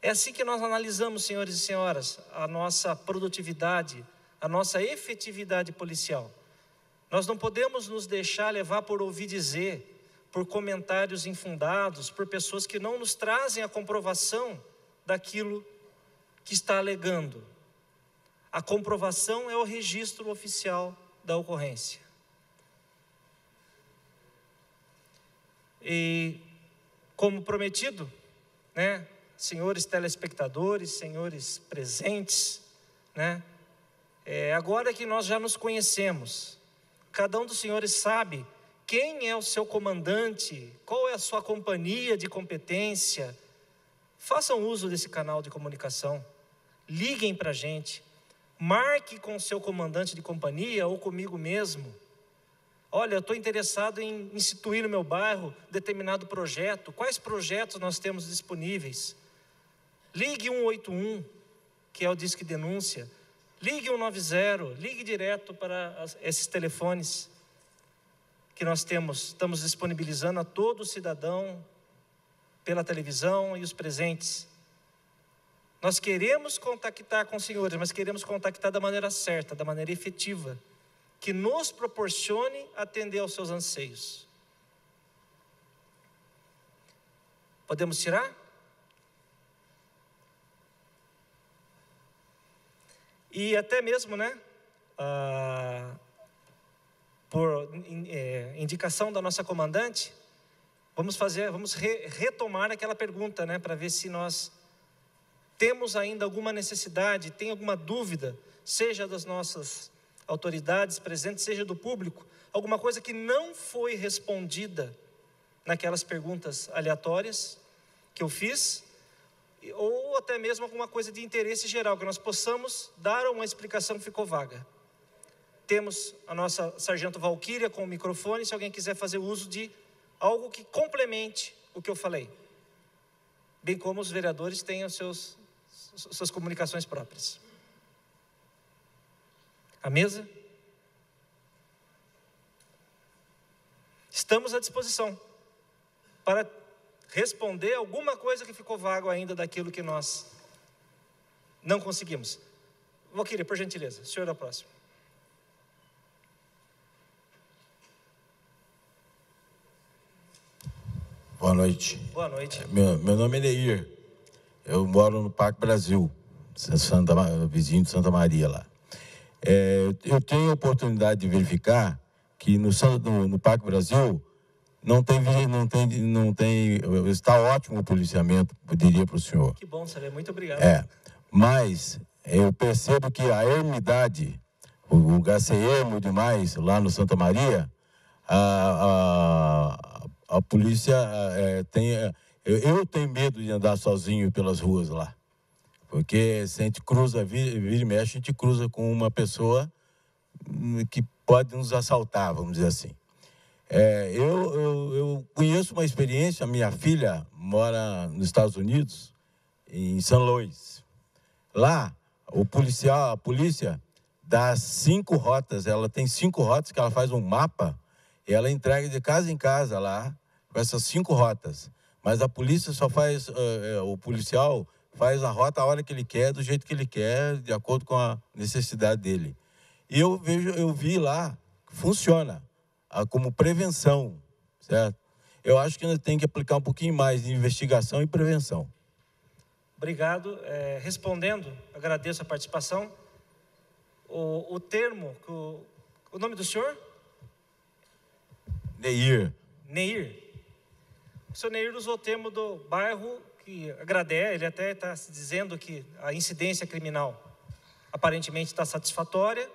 Speaker 2: É assim que nós analisamos, senhores e senhoras, a nossa produtividade, a nossa efetividade policial. Nós não podemos nos deixar levar por ouvir dizer, por comentários infundados, por pessoas que não nos trazem a comprovação daquilo que está alegando. A comprovação é o registro oficial da ocorrência. E, como prometido, né, senhores telespectadores, senhores presentes, né, agora que nós já nos conhecemos, cada um dos senhores sabe quem é o seu comandante, qual é a sua companhia de competência. Façam uso desse canal de comunicação, liguem para a gente, marque com o seu comandante de companhia ou comigo mesmo. Olha, eu estou interessado em instituir no meu bairro determinado projeto. Quais projetos nós temos disponíveis? Ligue 181, que é o Disque Denúncia. Ligue 190, ligue direto para esses telefones que nós estamos disponibilizando a todo cidadão pela televisão e os presentes. Nós queremos contactar com os senhores, mas queremos contactar da maneira certa, da maneira efetiva, que nos proporcione atender aos seus anseios. Podemos tirar? E até mesmo, né, por indicação da nossa comandante, vamos retomar aquela pergunta, né, para ver se nós temos ainda alguma necessidade, tem alguma dúvida, seja das nossas autoridades presentes, seja do público, alguma coisa que não foi respondida naquelas perguntas aleatórias que eu fiz, ou até mesmo alguma coisa de interesse geral, que nós possamos dar uma explicação que ficou vaga. Temos a nossa sargento Valquíria com o microfone, se alguém quiser fazer uso de algo que complemente o que eu falei. Bem como os vereadores têm suas comunicações próprias. A mesa? Estamos à disposição para responder alguma coisa que ficou vago ainda daquilo que nós não conseguimos. Valquíria, por gentileza, o senhor é o próximo.
Speaker 3: Boa noite.
Speaker 2: Boa noite.
Speaker 3: Meu nome é Neir. Eu moro no Parque Brasil, vizinho de Santa Maria lá. Eu tenho a oportunidade de verificar que no Parque Brasil não tem, está ótimo o policiamento, eu diria para o senhor.
Speaker 2: Que bom saber, muito obrigado.
Speaker 3: Mas eu percebo que a ermidade, o Garcia Ermo demais, lá no Santa Maria, a polícia eu tenho medo de andar sozinho pelas ruas lá. Porque se a gente cruza, vira e mexe, a gente cruza com uma pessoa que pode nos assaltar, vamos dizer assim. Eu conheço uma experiência, a minha filha mora nos Estados Unidos, em São Luís. Lá, a polícia dá 5 rotas, ela tem 5 rotas que ela faz um mapa, e ela entrega de casa em casa lá, com essas 5 rotas. Mas a polícia só faz, o policial faz a rota a hora que ele quer, do jeito que ele quer, de acordo com a necessidade dele. E eu vi lá que funciona como prevenção, certo? Eu acho que nós temos que aplicar um pouquinho mais de investigação e prevenção.
Speaker 2: Obrigado. Respondendo, agradeço a participação. O termo, o nome do senhor?
Speaker 3: Neir.
Speaker 2: Neir. O senhor Neir usou o termo do bairro que agradece, ele até está dizendo que a incidência criminal aparentemente está satisfatória,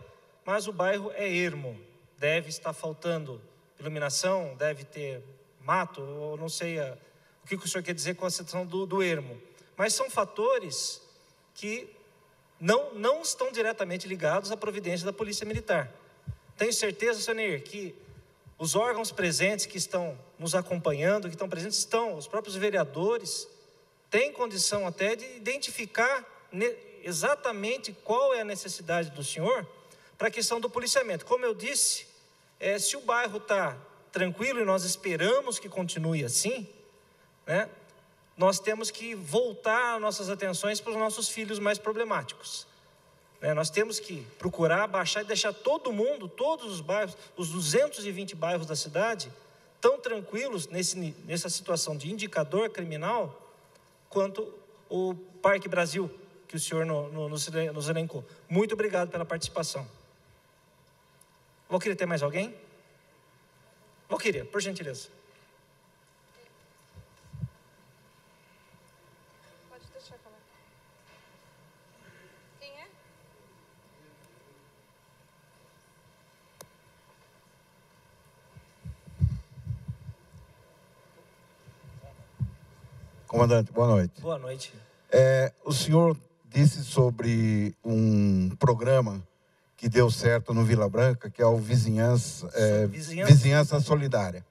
Speaker 2: mas o bairro é ermo, deve estar faltando iluminação, deve ter mato, ou não sei o que o senhor quer dizer com a situação do ermo. Mas são fatores que não estão diretamente ligados à providência da Polícia Militar. Tenho certeza, senhor Neir, que os órgãos presentes que estão nos acompanhando, que estão presentes, os próprios vereadores, têm condição até de identificar exatamente qual é a necessidade do senhor para a questão do policiamento. Como eu disse, se o bairro está tranquilo e nós esperamos que continue assim, né, nós temos que voltar nossas atenções para os nossos filhos mais problemáticos. Nós temos que procurar baixar e deixar todo mundo, todos os bairros, os 220 bairros da cidade, tão tranquilos nessa situação de indicador criminal, quanto o Parque Brasil, que o senhor nos elencou. Muito obrigado pela participação. Valquíria, tem mais alguém? Valquíria, por gentileza.
Speaker 4: Pode deixar falar. Quem é?
Speaker 5: Comandante, boa noite.
Speaker 2: Boa noite.
Speaker 5: O senhor disse sobre um programa que deu certo no Vila Branca, que é o Vizinhança Solidária.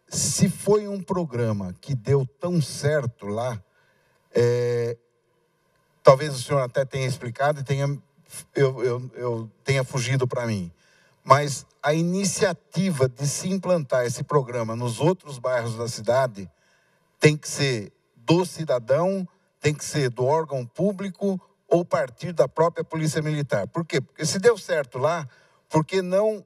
Speaker 5: Se foi um programa que deu tão certo lá, talvez o senhor até tenha explicado e eu tenha fugido para mim. Mas a iniciativa de se implantar esse programa nos outros bairros da cidade tem que ser do cidadão, tem que ser do órgão público ou partir da própria Polícia Militar. Por quê? Porque se deu certo lá, por que não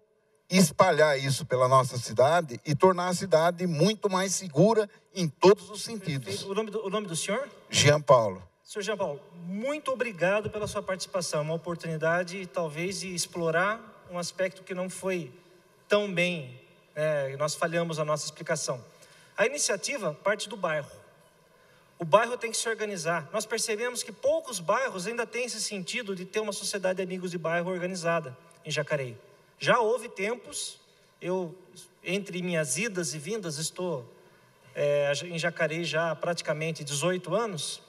Speaker 5: espalhar isso pela nossa cidade e tornar a cidade muito mais segura em todos os sentidos?
Speaker 2: O nome do senhor?
Speaker 5: Jean Paulo.
Speaker 2: Senhor Jean Paulo, muito obrigado pela sua participação. Uma oportunidade, talvez, de explorar um aspecto que não foi tão bem, nós falhamos a nossa explicação. A iniciativa parte do bairro. O bairro tem que se organizar. Nós percebemos que poucos bairros ainda têm esse sentido de ter uma sociedade de amigos de bairro organizada em Jacareí. Já houve tempos, entre minhas idas e vindas, estou em Jacareí já há praticamente 18 anos.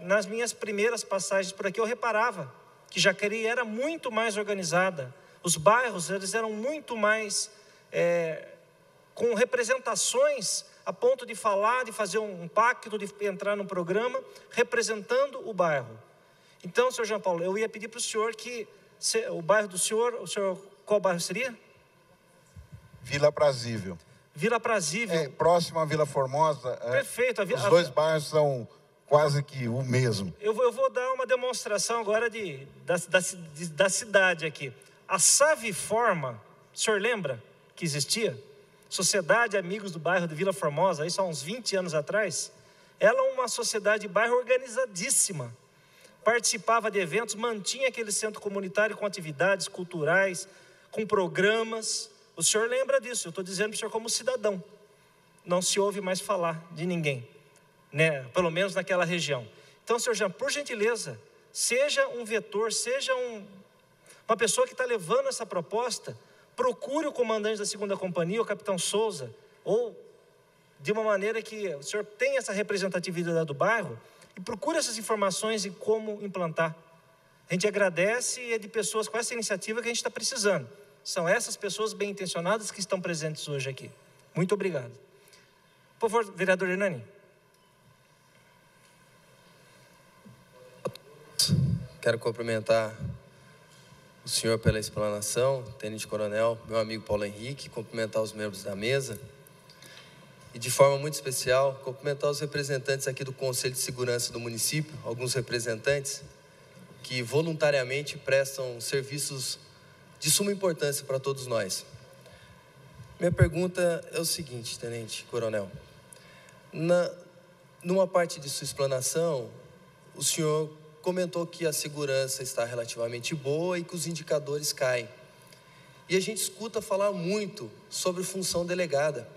Speaker 2: Nas minhas primeiras passagens por aqui, eu reparava que Jacareí era muito mais organizada. Os bairros, eles eram muito mais com representações a ponto de falar, de fazer um pacto, de entrar num programa representando o bairro. Então, senhor Jean Paulo, eu ia pedir para o senhor que o bairro do senhor, qual bairro seria?
Speaker 5: Vila Prazível.
Speaker 2: Vila Prazível.
Speaker 5: Próximo à Vila Formosa.
Speaker 2: Perfeito.
Speaker 5: Os dois bairros são quase que o mesmo.
Speaker 2: Eu vou dar uma demonstração agora da cidade aqui. A Saviforma, o senhor lembra que existia? Sociedade Amigos do Bairro de Vila Formosa, isso há uns 20 anos atrás. Ela é uma sociedade de bairro organizadíssima. Participava de eventos, mantinha aquele centro comunitário com atividades culturais, com programas. O senhor lembra disso? Eu estou dizendo para o senhor como cidadão. Não se ouve mais falar de ninguém, né? Pelo menos naquela região. Então, senhor Jean, por gentileza, seja um vetor, seja uma pessoa que está levando essa proposta. Procure o comandante da 2ª Companhia, o capitão Souza, ou de uma maneira que o senhor tenha essa representatividade do bairro e procure essas informações e como implantar. A gente agradece e é de pessoas com essa iniciativa que a gente está precisando. São essas pessoas bem intencionadas que estão presentes hoje aqui. Muito obrigado. Por favor, vereador Hernani.
Speaker 6: Quero cumprimentar
Speaker 4: o senhor pela explanação, Tenente Coronel, meu amigo Paulo Henrique, cumprimentar os membros da mesa e, de forma muito especial, cumprimentar os representantes aqui do Conselho de Segurança do município, alguns representantes que voluntariamente prestam serviços de suma importância para todos nós. Minha pergunta é o seguinte, Tenente Coronel. Numa parte de sua explanação, o senhor comentou que a segurança está relativamente boa e que os indicadores caem. E a gente escuta falar muito sobre função delegada.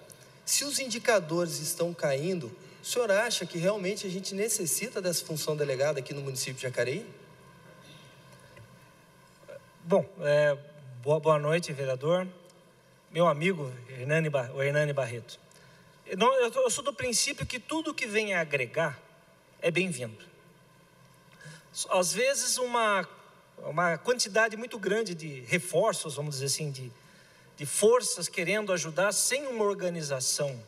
Speaker 4: Se os indicadores estão caindo, o senhor acha que realmente a gente necessita dessa função delegada aqui no município de Jacareí?
Speaker 2: Bom, boa noite, vereador. Meu amigo, Hernani Barreto. Eu sou do princípio que tudo que vem a agregar é bem-vindo. Às vezes, uma quantidade muito grande de reforços, vamos dizer assim, de forças querendo ajudar sem uma organização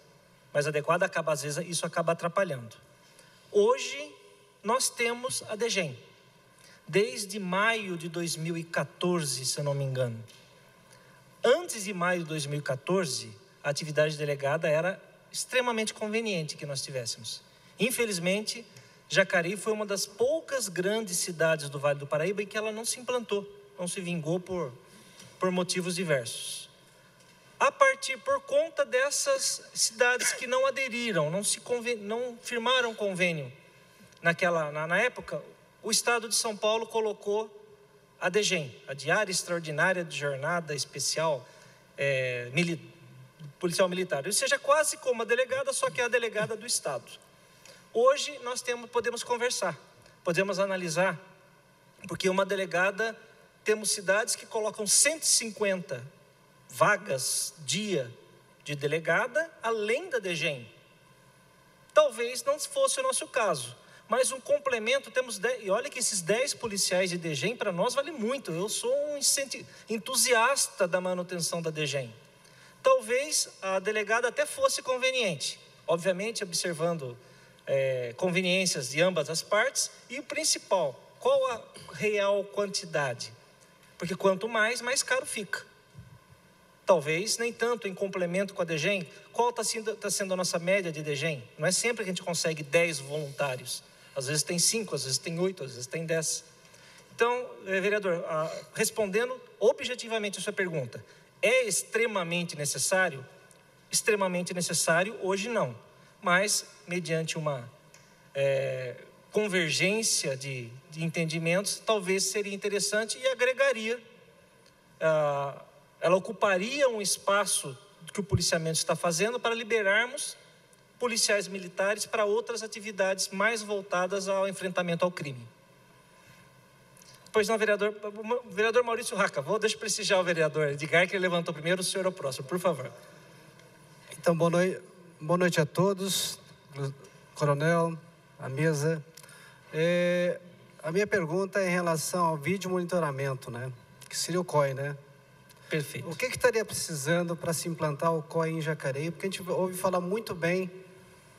Speaker 2: mais adequada, às vezes isso acaba atrapalhando. Hoje, nós temos a DGEM, desde maio de 2014, se eu não me engano. Antes de maio de 2014, a atividade delegada era extremamente conveniente que nós tivéssemos. Infelizmente, Jacareí foi uma das poucas grandes cidades do Vale do Paraíba em que ela não se implantou, não se vingou por motivos diversos. Por conta dessas cidades que não aderiram, não firmaram convênio, na época, o Estado de São Paulo colocou a DGEM, a Diária Extraordinária de Jornada Especial Policial Militar, ou seja, quase como a delegada, só que é a delegada do Estado. Hoje nós podemos conversar, podemos analisar, porque uma delegada, temos cidades que colocam 150 vagas dia de delegada, além da DGEM. Talvez não fosse o nosso caso, mas um complemento, temos 10, e olha que esses 10 policiais de DGEM para nós vale muito, eu sou um entusiasta da manutenção da DGEM. Talvez a delegada até fosse conveniente, obviamente observando conveniências de ambas as partes, e o principal, qual a real quantidade? Porque quanto mais caro fica. Talvez nem tanto em complemento com a DGEM. Qual está sendo a nossa média de DGEM? Não é sempre que a gente consegue 10 voluntários. Às vezes tem 5, às vezes tem 8, às vezes tem 10. Então, vereador, respondendo objetivamente a sua pergunta, é extremamente necessário? Extremamente necessário, hoje não. Mas, mediante uma convergência de entendimentos, talvez seria interessante e agregaria, ela ocuparia um espaço que o policiamento está fazendo para liberarmos policiais militares para outras atividades mais voltadas ao enfrentamento ao crime. Pois não, vereador Maurício Raca, deixa eu prestigiar o vereador Edgar, que ele levantou primeiro, o senhor é o próximo, por favor.
Speaker 6: Então, boa noite a todos, coronel, a mesa. A minha pergunta é em relação ao vídeo monitoramento, né? Que seria o COI, né?
Speaker 2: Perfeito.
Speaker 6: O que estaria precisando para se implantar o COI em Jacareí? Porque a gente ouve falar muito bem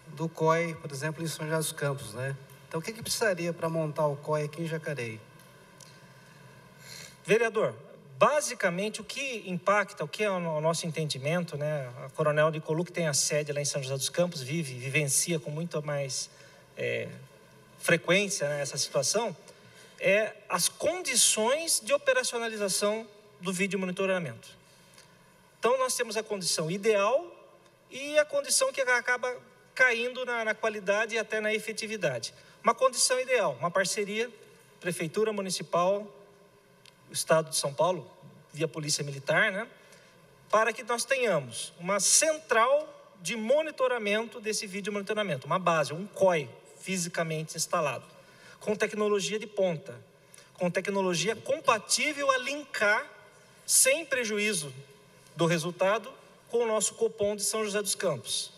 Speaker 6: do COI, por exemplo, em São José dos Campos, né? Então, o que precisaria para montar o COI aqui em Jacareí?
Speaker 2: Vereador, basicamente o que impacta, o que é o nosso entendimento, né? A Coronel Nicolu, que tem a sede lá em São José dos Campos, vivencia com muito mais frequência, né, essa situação, as condições de operacionalização do vídeo monitoramento. Então, nós temos a condição ideal e a condição que acaba caindo na qualidade e até na efetividade. Uma condição ideal, uma parceria, Prefeitura Municipal, Estado de São Paulo, via Polícia Militar, né, para que nós tenhamos uma central de monitoramento desse vídeo monitoramento, uma base, um COI fisicamente instalado, com tecnologia de ponta, com tecnologia compatível a linkar, sem prejuízo do resultado, com o nosso Copom de São José dos Campos,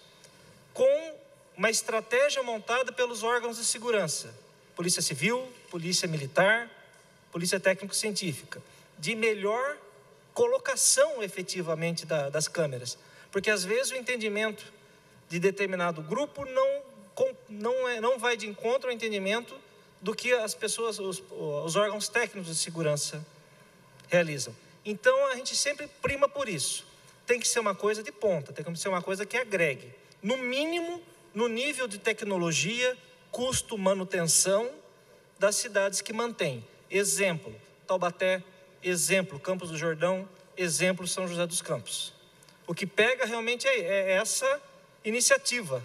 Speaker 2: com uma estratégia montada pelos órgãos de segurança, Polícia Civil, Polícia Militar, Polícia Técnico-Científica, de melhor colocação efetivamente das câmeras, porque às vezes o entendimento de determinado grupo não vai de encontro ao entendimento do que as pessoas, os órgãos técnicos de segurança realizam. Então, a gente sempre prima por isso. Tem que ser uma coisa de ponta, tem que ser uma coisa que agregue. No mínimo, no nível de tecnologia, custo, manutenção das cidades que mantêm. Exemplo, Taubaté, exemplo, Campos do Jordão, exemplo, São José dos Campos. O que pega realmente é essa iniciativa,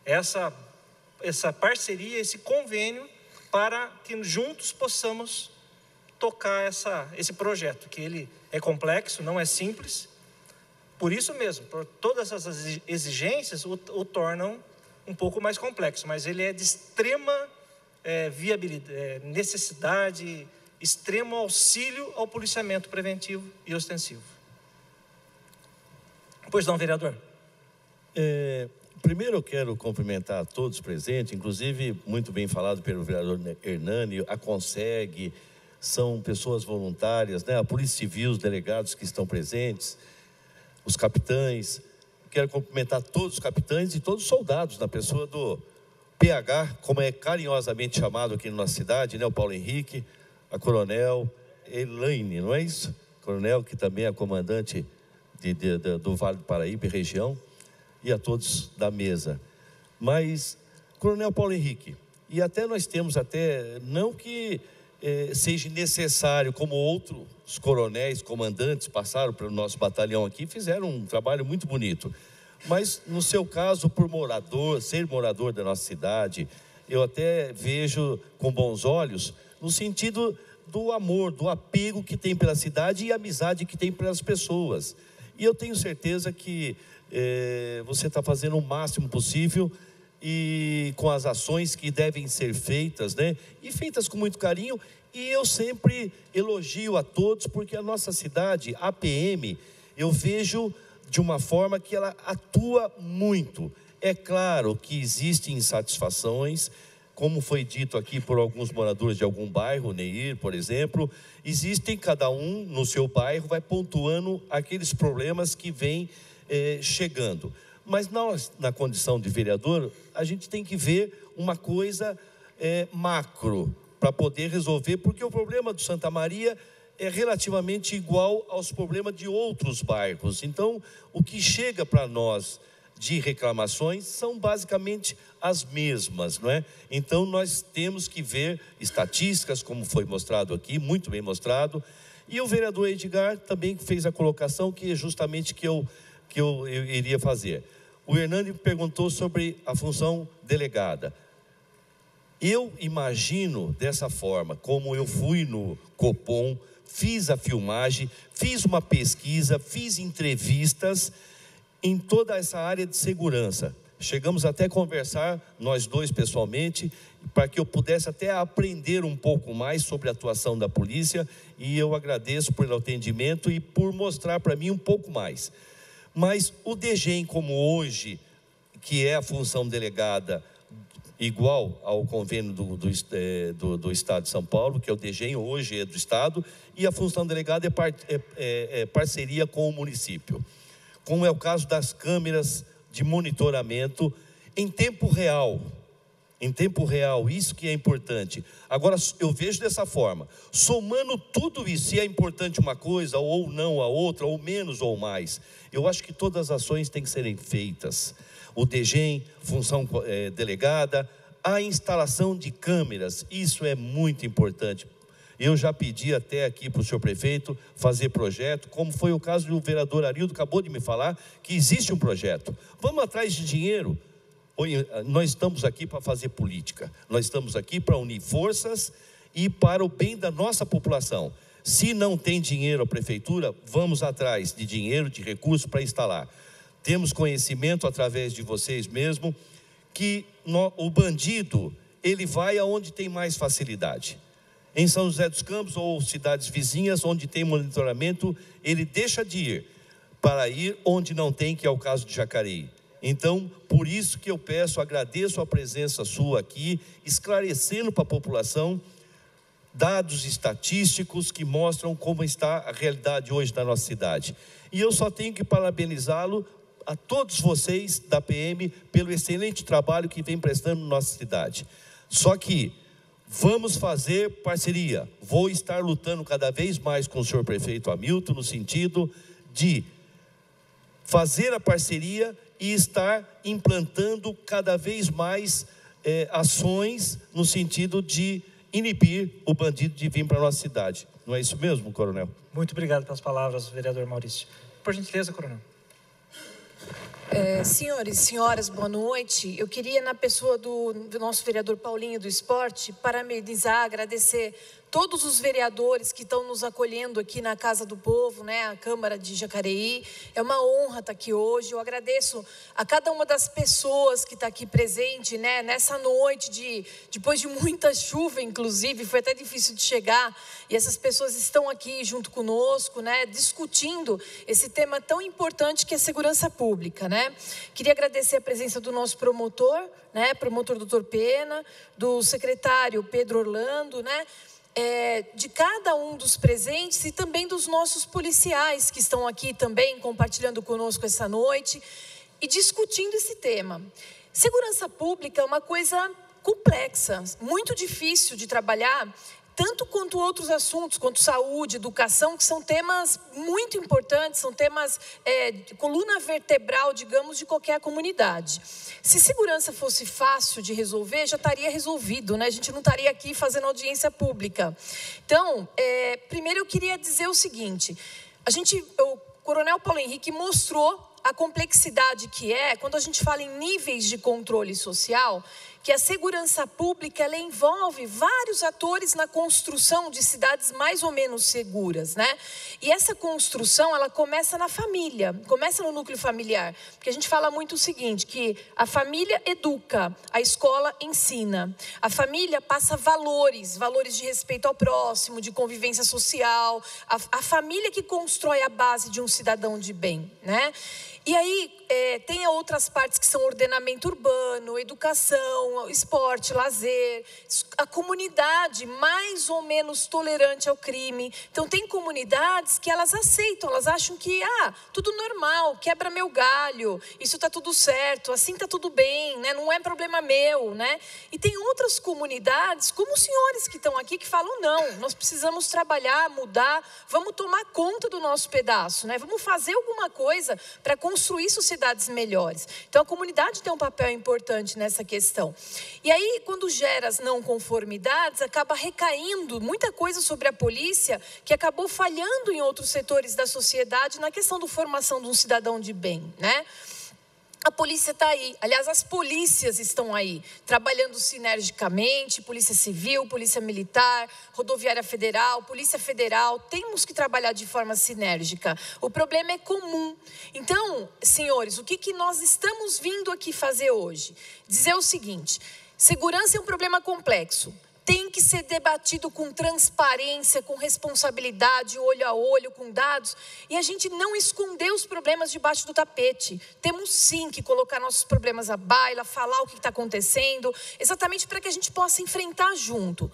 Speaker 2: essa parceria, esse convênio, para que juntos possamos tocar esse projeto, que ele é complexo, não é simples. Por isso mesmo, por todas essas exigências, o tornam um pouco mais complexo, mas ele é de extrema viabilidade, necessidade, extremo auxílio ao policiamento preventivo e ostensivo. Pois não, vereador?
Speaker 7: Primeiro eu quero cumprimentar a todos presentes, inclusive muito bem falado pelo vereador Hernani, a CONSEG, são pessoas voluntárias, né? A Polícia Civil, os delegados que estão presentes, os capitães. Quero cumprimentar todos os capitães e todos os soldados, na pessoa do PH, como é carinhosamente chamado aqui na nossa cidade, né? O Paulo Henrique, a coronel Elaine, não é isso? Coronel, que também é comandante do Vale do Paraíba e região, e a todos da mesa. Mas, coronel Paulo Henrique, e até nós temos não que seja necessário, como outros coronéis, comandantes passaram pelo nosso batalhão aqui, fizeram um trabalho muito bonito. Mas, no seu caso, por ser morador da nossa cidade, eu até vejo com bons olhos, no sentido do amor, do apego que tem pela cidade e a amizade que tem pelas pessoas. E eu tenho certeza que você está fazendo o máximo possível e com as ações que devem ser feitas, né? E feitas com muito carinho. E eu sempre elogio a todos, porque a nossa cidade, a PM, eu vejo de uma forma que ela atua muito. É claro que existem insatisfações, como foi dito aqui por alguns moradores de algum bairro, Neir, por exemplo, existem, cada um no seu bairro vai pontuando aqueles problemas que vêm chegando. Mas nós, na condição de vereador, a gente tem que ver uma coisa macro para poder resolver, porque o problema do Santa Maria é relativamente igual aos problemas de outros bairros. Então, o que chega para nós de reclamações são basicamente as mesmas, não é? Então, nós temos que ver estatísticas, como foi mostrado aqui, muito bem mostrado, e o vereador Edgar também fez a colocação que é justamente que eu iria fazer. O Hernani perguntou sobre a função delegada. Eu imagino dessa forma, como eu fui no Copom, fiz a filmagem, fiz uma pesquisa, fiz entrevistas em toda essa área de segurança. Chegamos até a conversar, nós dois pessoalmente, para que eu pudesse até aprender um pouco mais sobre a atuação da polícia, e eu agradeço pelo atendimento e por mostrar para mim um pouco mais. Mas o DGEM, como hoje, que é a função delegada igual ao convênio do Estado de São Paulo, que é o DGEM, hoje é do Estado, e a função delegada é parceria com o município, como é o caso das câmeras de monitoramento em tempo real. Em tempo real, isso que é importante. Agora, eu vejo dessa forma, somando tudo isso, se é importante uma coisa ou não a outra, ou menos ou mais, eu acho que todas as ações têm que serem feitas. O DGEM, função delegada, a instalação de câmeras, isso é muito importante. Eu já pedi até aqui para o senhor prefeito fazer projeto, como foi o caso do vereador Arildo, acabou de me falar que existe um projeto. Vamos atrás de dinheiro. Nós estamos aqui para fazer política, nós estamos aqui para unir forças e para o bem da nossa população. Se não tem dinheiro a prefeitura, vamos atrás de dinheiro, de recursos para instalar. Temos conhecimento através de vocês mesmo que o bandido, ele vai aonde tem mais facilidade. Em São José dos Campos ou cidades vizinhas onde tem monitoramento, ele deixa de ir para ir onde não tem, que é o caso de Jacareí. Então, por isso que eu agradeço a presença sua aqui, esclarecendo para a população dados estatísticos que mostram como está a realidade hoje da nossa cidade. E eu só tenho que parabenizá-lo a todos vocês da PM pelo excelente trabalho que vem prestando na nossa cidade. Só que vamos fazer parceria. Vou estar lutando cada vez mais com o senhor prefeito Hamilton, no sentido de fazer a parceria e estar implantando cada vez mais ações no sentido de inibir o bandido de vir para a nossa cidade. Não é isso mesmo, coronel?
Speaker 2: Muito obrigado pelas palavras, vereador Maurício. Por gentileza, coronel.
Speaker 8: Senhores e senhoras, boa noite. Eu queria, na pessoa do nosso vereador Paulinho do Esporte, parabenizar, agradecer todos os vereadores que estão nos acolhendo aqui na Casa do Povo, né, a Câmara de Jacareí. É uma honra estar aqui hoje. Eu agradeço a cada uma das pessoas que está aqui presente, né, nessa noite, depois de muita chuva, inclusive, foi até difícil de chegar, e essas pessoas estão aqui junto conosco, né, discutindo esse tema tão importante que é a segurança pública, né. Queria agradecer a presença do nosso promotor, né, promotor Dr. Pena, do secretário Pedro Orlando, né, de cada um dos presentes e também dos nossos policiais que estão aqui também compartilhando conosco essa noite e discutindo esse tema. Segurança pública é uma coisa complexa, muito difícil de trabalhar, tanto quanto outros assuntos, quanto saúde, educação, que são temas muito importantes, são temas de coluna vertebral, digamos, de qualquer comunidade. Se segurança fosse fácil de resolver, já estaria resolvido, né? A gente não estaria aqui fazendo audiência pública. Então, primeiro eu queria dizer o seguinte, o coronel Paulo Henrique mostrou a complexidade que é, quando a gente fala em níveis de controle social, que a segurança pública, ela envolve vários atores na construção de cidades mais ou menos seguras, né? E essa construção, ela começa na família, começa no núcleo familiar, porque a gente fala muito o seguinte, que a família educa, a escola ensina, a família passa valores de respeito ao próximo, de convivência social, a família que constrói a base de um cidadão de bem, né? E aí, tem outras partes que são ordenamento urbano, educação, esporte, lazer, a comunidade mais ou menos tolerante ao crime. Então, tem comunidades que elas aceitam, elas acham que, tudo normal, quebra meu galho, isso está tudo certo, assim está tudo bem, né? Não é problema meu, né? E tem outras comunidades, como os senhores que estão aqui, que falam, não, nós precisamos trabalhar, mudar, vamos tomar conta do nosso pedaço, né? Vamos fazer alguma coisa para construir sociedades melhores. Então, a comunidade tem um papel importante nessa questão. E aí, quando gera as não conformidades, acaba recaindo muita coisa sobre a polícia, que acabou falhando em outros setores da sociedade na questão da formação de um cidadão de bem, né? A polícia está aí, aliás, as polícias estão aí, trabalhando sinergicamente, Polícia Civil, Polícia Militar, Rodoviária Federal, Polícia Federal, temos que trabalhar de forma sinérgica. O problema é comum. Então, senhores, o que nós estamos vindo aqui fazer hoje? Dizer o seguinte, segurança é um problema complexo. Tem que ser debatido com transparência, com responsabilidade, olho a olho, com dados. E a gente não esconder os problemas debaixo do tapete. Temos sim que colocar nossos problemas à baila, falar o que está acontecendo, exatamente para que a gente possa enfrentar junto.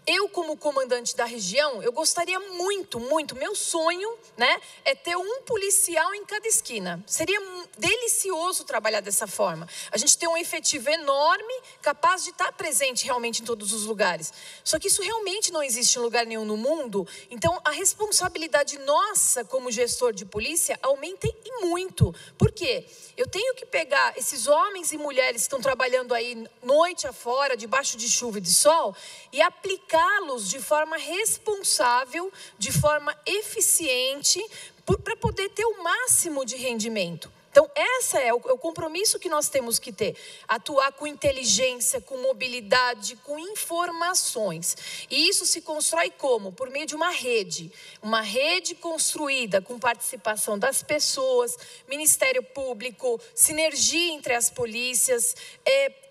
Speaker 8: Eu, como comandante da região, eu gostaria muito, meu sonho, né, é ter um policial em cada esquina. Seria delicioso trabalhar dessa forma. A gente tem um efetivo enorme, capaz de estar presente realmente em todos os lugares. Só que isso realmente não existe em lugar nenhum no mundo. Então, a responsabilidade nossa, como gestor de polícia, aumenta e muito. Por quê? Eu tenho que pegar esses homens e mulheres que estão trabalhando aí noite afora, debaixo de chuva e de sol, e aplicá-los de forma responsável, de forma eficiente, para poder ter o máximo de rendimento. Então, esse é o compromisso que nós temos que ter. Atuar com inteligência, com mobilidade, com informações. E isso se constrói como? Por meio de uma rede. Uma rede construída com participação das pessoas, Ministério Público, sinergia entre as polícias,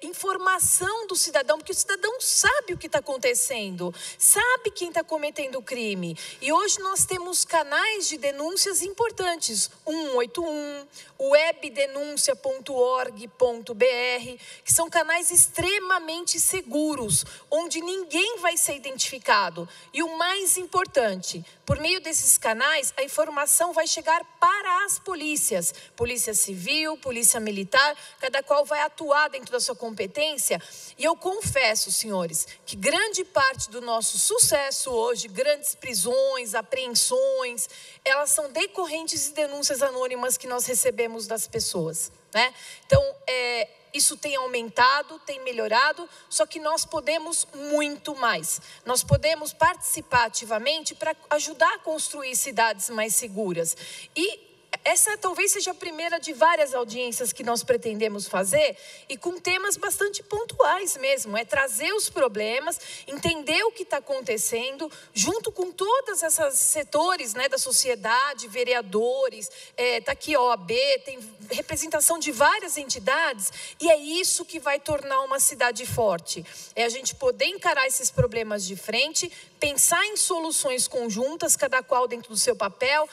Speaker 8: informação do cidadão, porque o cidadão sabe o que está acontecendo, sabe quem está cometendo o crime. E hoje nós temos canais de denúncias importantes, 181, o webdenuncia.org.br, que são canais extremamente seguros, onde ninguém vai ser identificado. E o mais importante, por meio desses canais, a informação vai chegar para as polícias, Polícia Civil, Polícia Militar, cada qual vai atuar dentro da sua competência. E eu confesso, senhores, que grande parte do nosso sucesso hoje, grandes prisões, apreensões, elas são decorrentes de denúncias anônimas que nós recebemos das pessoas, né? Então, isso tem aumentado, tem melhorado, só que nós podemos muito mais. Nós podemos participar ativamente para ajudar a construir cidades mais seguras. E essa talvez seja a primeira de várias audiências que nós pretendemos fazer, e com temas bastante pontuais mesmo, trazer os problemas, entender o que está acontecendo, junto com todos esses setores, né, da sociedade, vereadores, está aqui a OAB, tem representação de várias entidades, e é isso que vai tornar uma cidade forte. É a gente poder encarar esses problemas de frente, pensar em soluções conjuntas, cada qual dentro do seu papel.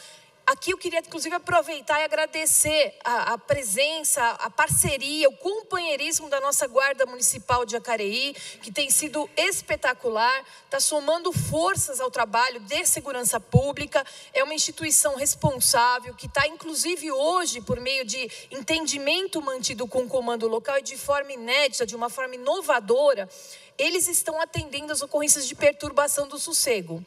Speaker 8: Aqui eu queria, inclusive, aproveitar e agradecer a presença, a parceria, o companheirismo da nossa Guarda Municipal de Jacareí, que tem sido espetacular, está somando forças ao trabalho de segurança pública, é uma instituição responsável, que está, inclusive, hoje, por meio de entendimento mantido com o comando local e de forma inédita, de uma forma inovadora, eles estão atendendo as ocorrências de perturbação do sossego.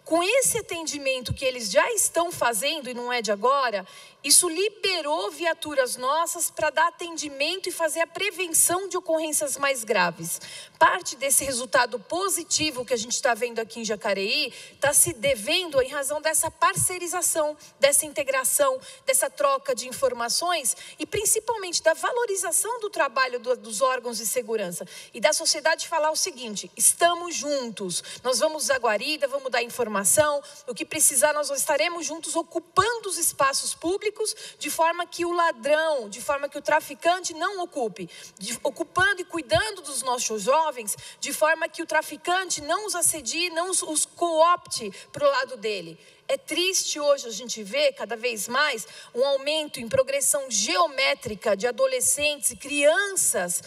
Speaker 8: Com esse atendimento que eles já estão fazendo, e não é de agora, isso liberou viaturas nossas para dar atendimento e fazer a prevenção de ocorrências mais graves. Parte desse resultado positivo que a gente está vendo aqui em Jacareí está se devendo em razão dessa parceirização, dessa integração, dessa troca de informações e principalmente da valorização do trabalho dos órgãos de segurança e da sociedade falar o seguinte: estamos juntos, nós vamos à guarida, vamos dar informação, o que precisar nós estaremos juntos ocupando os espaços públicos de forma que o ladrão, de forma que o traficante não ocupe, ocupando e cuidando dos nossos jovens, de forma que o traficante não os assedie, não os coopte para o lado dele. É triste hoje a gente ver cada vez mais um aumento em progressão geométrica de adolescentes e crianças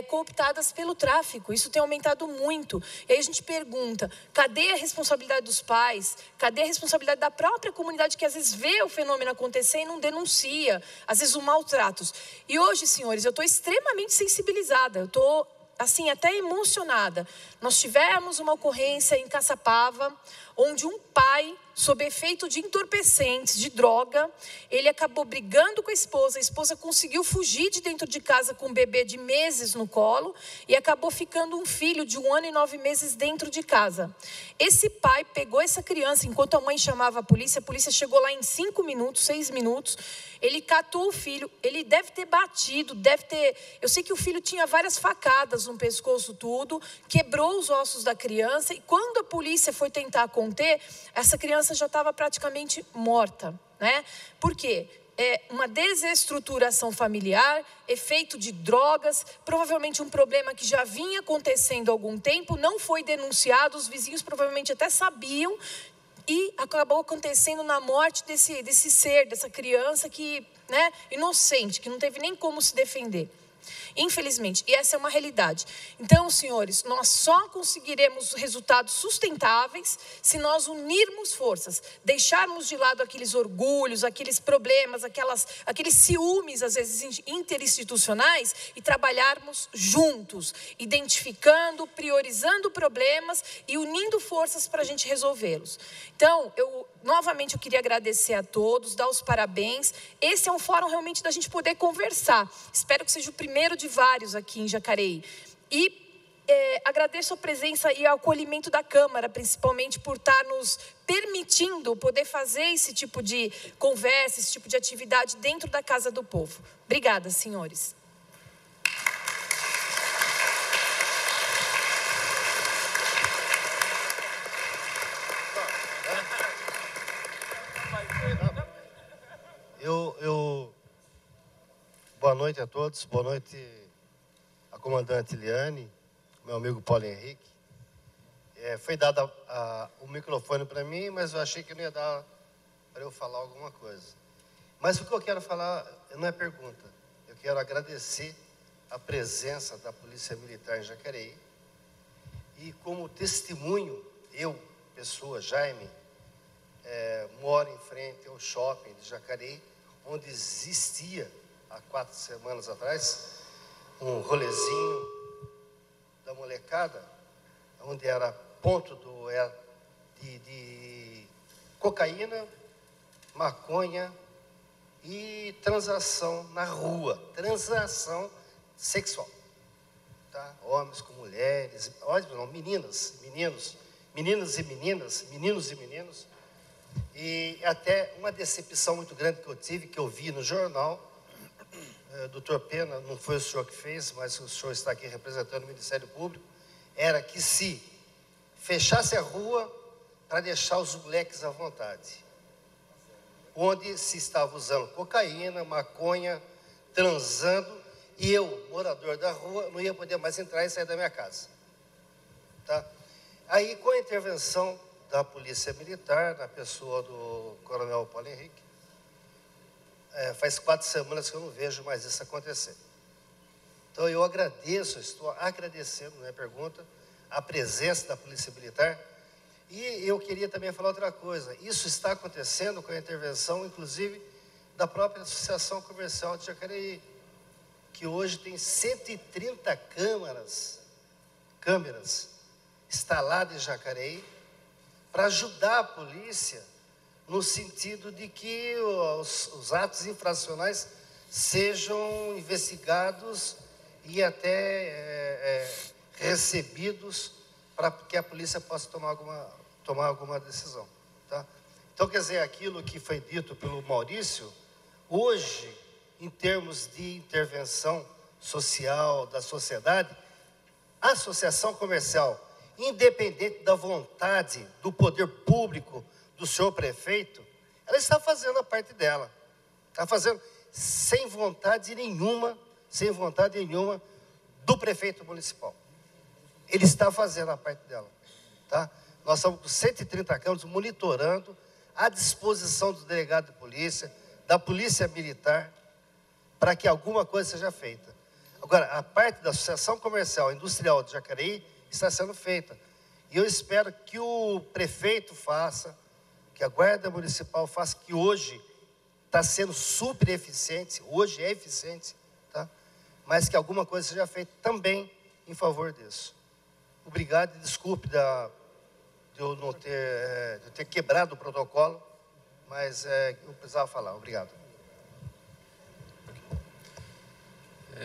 Speaker 8: cooptadas pelo tráfico. Isso tem aumentado muito. E aí a gente pergunta, cadê a responsabilidade dos pais? Cadê a responsabilidade da própria comunidade que às vezes vê o fenômeno acontecer e não denuncia? Às vezes o maltrato. E hoje, senhores, eu estou extremamente sensibilizada. Eu estou, assim, até emocionada. Nós tivemos uma ocorrência em Caçapava, onde um pai, sob efeito de entorpecentes, de droga, ele acabou brigando com a esposa conseguiu fugir de dentro de casa com um bebê de meses no colo e acabou ficando um filho de 1 ano e 9 meses dentro de casa. Esse pai pegou essa criança, enquanto a mãe chamava a polícia chegou lá em 5 minutos, 6 minutos, ele catou o filho, ele deve ter batido, eu sei que o filho tinha várias facadas no pescoço, tudo, quebrou os ossos da criança e quando a polícia foi tentar conter, essa criança já estava praticamente morta, né? Por quê? Uma desestruturação familiar, efeito de drogas, provavelmente um problema que já vinha acontecendo há algum tempo, não foi denunciado, os vizinhos provavelmente até sabiam, e acabou acontecendo na morte desse ser, dessa criança que, né, inocente, que não teve nem como se defender. Infelizmente, e essa é uma realidade. Então, senhores, nós só conseguiremos resultados sustentáveis se nós unirmos forças, deixarmos de lado aqueles orgulhos, aqueles problemas, aqueles ciúmes, às vezes, interinstitucionais e trabalharmos juntos, identificando, priorizando problemas e unindo forças para a gente resolvê-los. Então, novamente eu queria agradecer a todos, dar os parabéns. Esse é um fórum realmente da gente poder conversar. Espero que seja o primeiro de vários aqui em Jacareí. E agradeço a presença e o acolhimento da Câmara, principalmente por estar nos permitindo poder fazer esse tipo de conversa, esse tipo de atividade dentro da Casa do Povo. Obrigada, senhores.
Speaker 9: Boa noite a todos, boa noite a comandante Liane, meu amigo Paulo Henrique. Foi dado o microfone para mim, mas eu achei que não ia dar para eu falar alguma coisa. Mas o que eu quero falar não é pergunta. Eu quero agradecer a presença da Polícia Militar em Jacareí. E como testemunho, eu, pessoa, Jaime, moro em frente ao shopping de Jacareí, onde existia, há 4 semanas atrás, um rolezinho da molecada, onde era ponto de cocaína, maconha e transação na rua, transação sexual. Tá? Homens com mulheres, não, meninas, meninos, meninas e meninas, meninos e meninos. E até uma decepção muito grande que eu tive, que eu vi no jornal, doutor Pena, não foi o senhor que fez, mas o senhor está aqui representando o Ministério Público, era que se fechasse a rua para deixar os moleques à vontade, onde se estava usando cocaína, maconha, transando, e eu, morador da rua, não ia poder mais entrar e sair da minha casa. Tá? Aí, com a intervenção da Polícia Militar, na pessoa do Coronel Paulo Henrique, faz 4 semanas que eu não vejo mais isso acontecer. Então, eu agradeço, estou agradecendo, não é pergunta, a presença da Polícia Militar. E eu queria também falar outra coisa. Isso está acontecendo com a intervenção, inclusive, da própria Associação Comercial de Jacareí, que hoje tem 130 câmeras instaladas em Jacareí, para ajudar a polícia no sentido de que os atos infracionais sejam investigados e até recebidos para que a polícia possa tomar alguma decisão. Tá? Então, quer dizer, aquilo que foi dito pelo Maurício, hoje, em termos de intervenção social da sociedade, a associação comercial, independente da vontade do poder público, do senhor prefeito, ela está fazendo a parte dela. Está fazendo sem vontade nenhuma do prefeito municipal. Ele está fazendo a parte dela. Tá? Nós estamos com 130 câmeras monitorando à disposição do delegado de polícia, da polícia militar, para que alguma coisa seja feita. Agora, a parte da Associação Comercial e Industrial de Jacareí está sendo feita. E eu espero que o prefeito faça, que a Guarda Municipal faça, que hoje está sendo super eficiente, hoje é eficiente, tá? Mas que alguma coisa seja feita também em favor disso. Obrigado e desculpe de eu não ter quebrado o protocolo, mas eu precisava falar. Obrigado.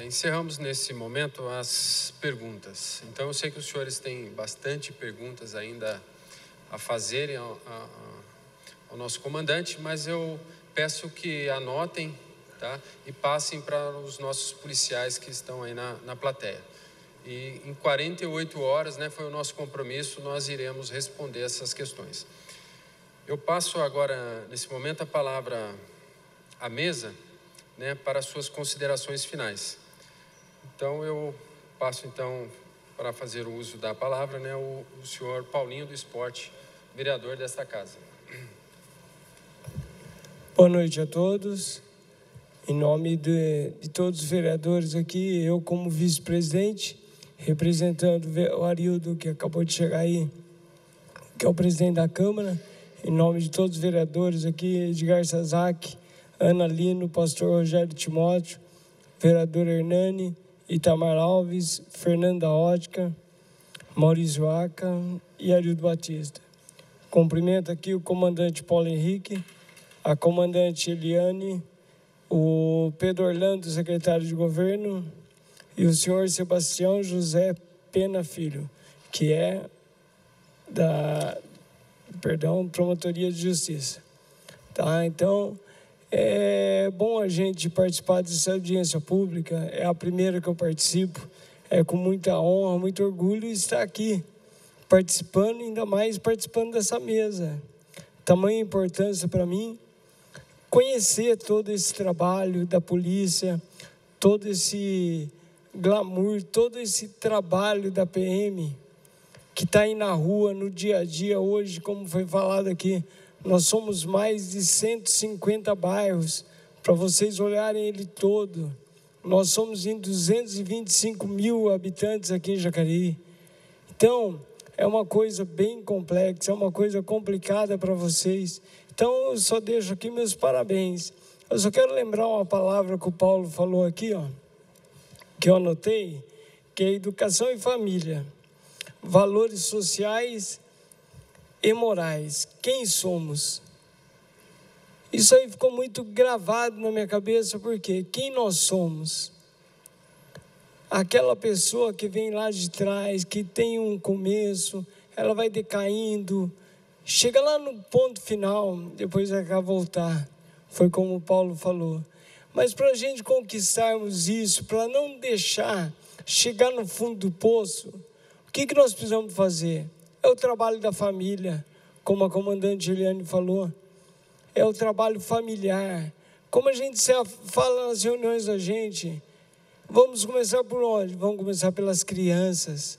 Speaker 1: Encerramos nesse momento as perguntas. Então, eu sei que os senhores têm bastante perguntas ainda a fazerem ao nosso comandante, mas eu peço que anotem, tá? E passem para os nossos policiais que estão aí na plateia. E em 48 horas, né, foi o nosso compromisso, nós iremos responder essas questões. Eu passo agora, nesse momento, a palavra à mesa, né, para suas considerações finais. Então, eu passo, então, para fazer o uso da palavra, né, o senhor Paulinho do Esporte, vereador desta casa.
Speaker 10: Boa noite a todos. Em nome de todos os vereadores aqui, eu como vice-presidente, representando o Arildo, que acabou de chegar aí, que é o presidente da Câmara, em nome de todos os vereadores aqui, Edgar Sazak, Ana Lino, pastor Rogério Timóteo, vereador Hernani, Itamar Alves, Fernanda Ótica, Maurício Aca e Arildo Batista. Cumprimento aqui o comandante Paulo Henrique, a comandante Eliane, o Pedro Orlando, secretário de governo, e o senhor Sebastião José Pena Filho, que é da Promotoria de Justiça. Tá? Então, é bom a gente participar dessa audiência pública, é a primeira que eu participo, é com muita honra, muito orgulho estar aqui, participando, ainda mais participando dessa mesa. Tamanha importância para mim, conhecer todo esse trabalho da polícia, todo esse glamour, todo esse trabalho da PM, que está aí na rua, no dia a dia, hoje, como foi falado aqui, nós somos mais de 150 bairros para vocês olharem ele todo. Nós somos em 225 mil habitantes aqui em Jacareí. Então, é uma coisa bem complexa, é uma coisa complicada para vocês. Então, eu só deixo aqui meus parabéns. Eu só quero lembrar uma palavra que o Paulo falou aqui, ó, que eu anotei, que é educação e família, valores sociais e morais. Quem somos? Isso aí ficou muito gravado na minha cabeça, porque quem nós somos? Aquela pessoa que vem lá de trás, que tem um começo, ela vai decaindo, chega lá no ponto final, depois vai voltar. Foi como o Paulo falou. Mas para a gente conquistarmos isso, para não deixar chegar no fundo do poço, o que nós precisamos fazer? É o trabalho da família, como a comandante Juliane falou. É o trabalho familiar. Como a gente fala nas reuniões da gente, vamos começar por onde? Vamos começar pelas crianças.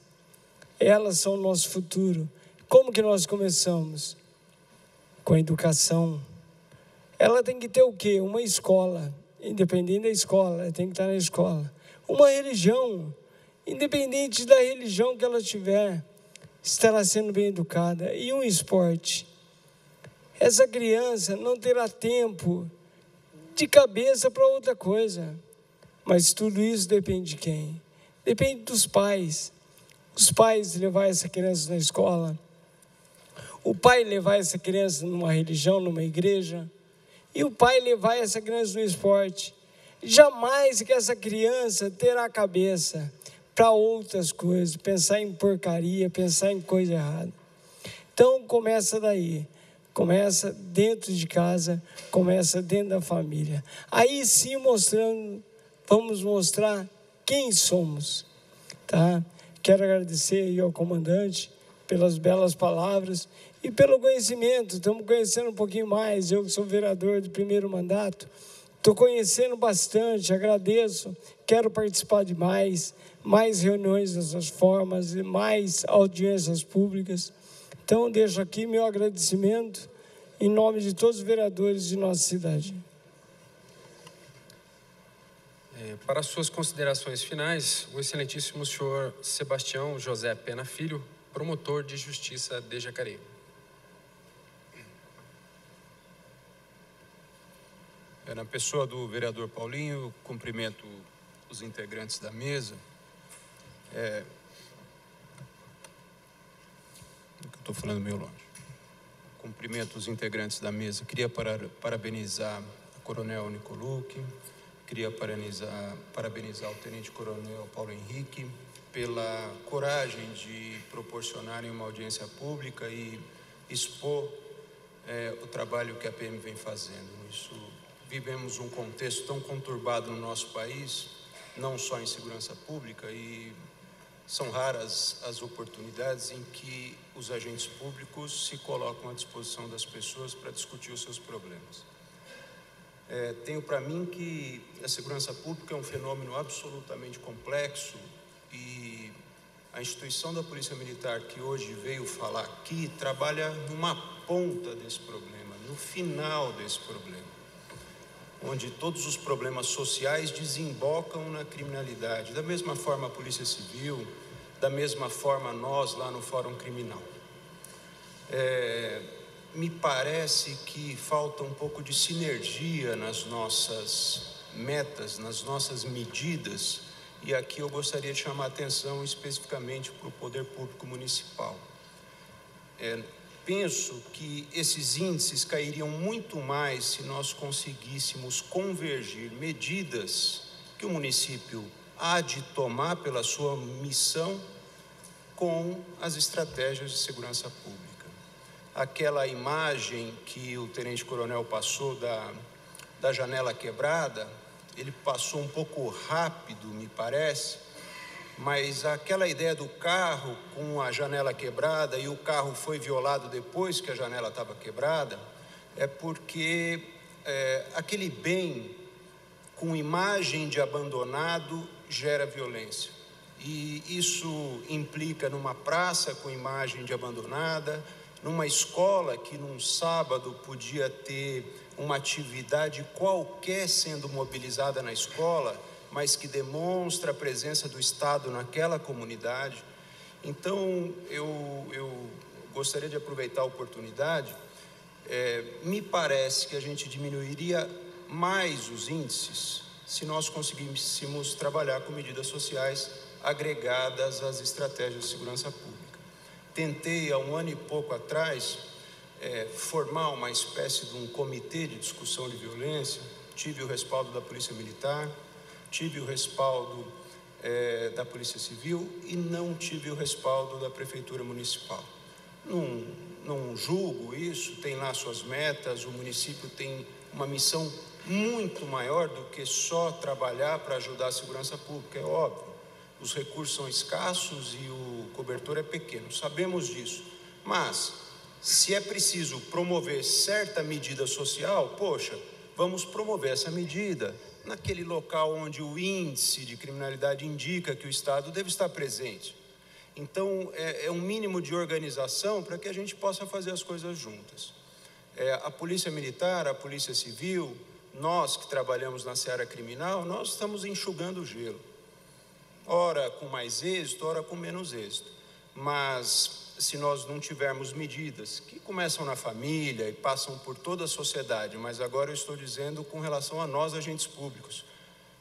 Speaker 10: Elas são o nosso futuro. Como que nós começamos? Com a educação. Ela tem que ter o quê? Uma escola. Independente da escola, ela tem que estar na escola. Uma religião. Independente da religião que ela tiver, estará sendo bem educada. E um esporte. Essa criança não terá tempo de cabeça para outra coisa. Mas tudo isso depende de quem? Depende dos pais. Os pais levar essa criança na escola. O pai levar essa criança numa religião, numa igreja. E o pai levar essa criança no esporte. Jamais que essa criança terá cabeça para outras coisas. Pensar em porcaria, pensar em coisa errada. Então começa daí. Começa dentro de casa, começa dentro da família. Aí sim vamos mostrar quem somos, tá? Quero agradecer aí ao comandante pelas belas palavras e pelo conhecimento. Estamos conhecendo um pouquinho mais. Eu que sou vereador de primeiro mandato, estou conhecendo bastante, agradeço. Quero participar de mais reuniões dessas formas, mais audiências públicas. Então, deixo aqui meu agradecimento em nome de todos os vereadores de nossa cidade.
Speaker 1: Para suas considerações finais, o excelentíssimo senhor Sebastião José Pena Filho, promotor de justiça de Jacareí.
Speaker 11: Na pessoa do vereador Paulinho, cumprimento os integrantes da mesa. Estou falando meio longe. Cumprimento os integrantes da mesa. Queria parabenizar o coronel Nicolucci, queria parabenizar o tenente-coronel Paulo Henrique pela coragem de proporcionarem uma audiência pública e expor o trabalho que a PM vem fazendo. Vivemos um contexto tão conturbado no nosso país, não só em segurança pública, e são raras as oportunidades em que os agentes públicos se colocam à disposição das pessoas para discutir os seus problemas. Tenho para mim que a segurança pública é um fenômeno absolutamente complexo e a instituição da Polícia Militar, que hoje veio falar aqui, trabalha numa ponta desse problema, no final desse problema, onde todos os problemas sociais desembocam na criminalidade. Da mesma forma a Polícia Civil, da mesma forma nós lá no Fórum Criminal. Me parece que falta um pouco de sinergia nas nossas metas, nas nossas medidas, e aqui eu gostaria de chamar a atenção especificamente para o Poder Público Municipal. Penso que esses índices cairiam muito mais se nós conseguíssemos convergir medidas que o município há de tomar pela sua missão com as estratégias de segurança pública. Aquela imagem que o tenente-coronel passou da janela quebrada, ele passou um pouco rápido, me parece, mas aquela ideia do carro com a janela quebrada e o carro foi violado depois que a janela estava quebrada, é porque aquele bem com imagem de abandonado gera violência. E isso implica numa praça com imagem de abandonada, numa escola que num sábado podia ter uma atividade qualquer sendo mobilizada na escola, mas que demonstra a presença do Estado naquela comunidade. Então, eu gostaria de aproveitar a oportunidade. Me parece que a gente diminuiria mais os índices se nós conseguíssemos trabalhar com medidas sociais agregadas às estratégias de segurança pública. Tentei, há um ano e pouco atrás, formar uma espécie de um comitê de discussão de violência. Tive o respaldo da Polícia Militar, tive o respaldo da Polícia Civil e não tive o respaldo da Prefeitura Municipal. Não julgo isso, tem lá suas metas, o município tem uma missão muito maior do que só trabalhar para ajudar a segurança pública, é óbvio. Os recursos são escassos e o cobertor é pequeno, sabemos disso. Mas, se é preciso promover certa medida social, poxa, vamos promover essa medida naquele local onde o índice de criminalidade indica que o Estado deve estar presente. Então, é um mínimo de organização para que a gente possa fazer as coisas juntas. A Polícia Militar, a Polícia Civil, nós que trabalhamos na seara criminal, nós estamos enxugando o gelo. Ora com mais êxito, ora com menos êxito. Mas, se nós não tivermos medidas que começam na família e passam por toda a sociedade, mas agora eu estou dizendo com relação a nós, agentes públicos,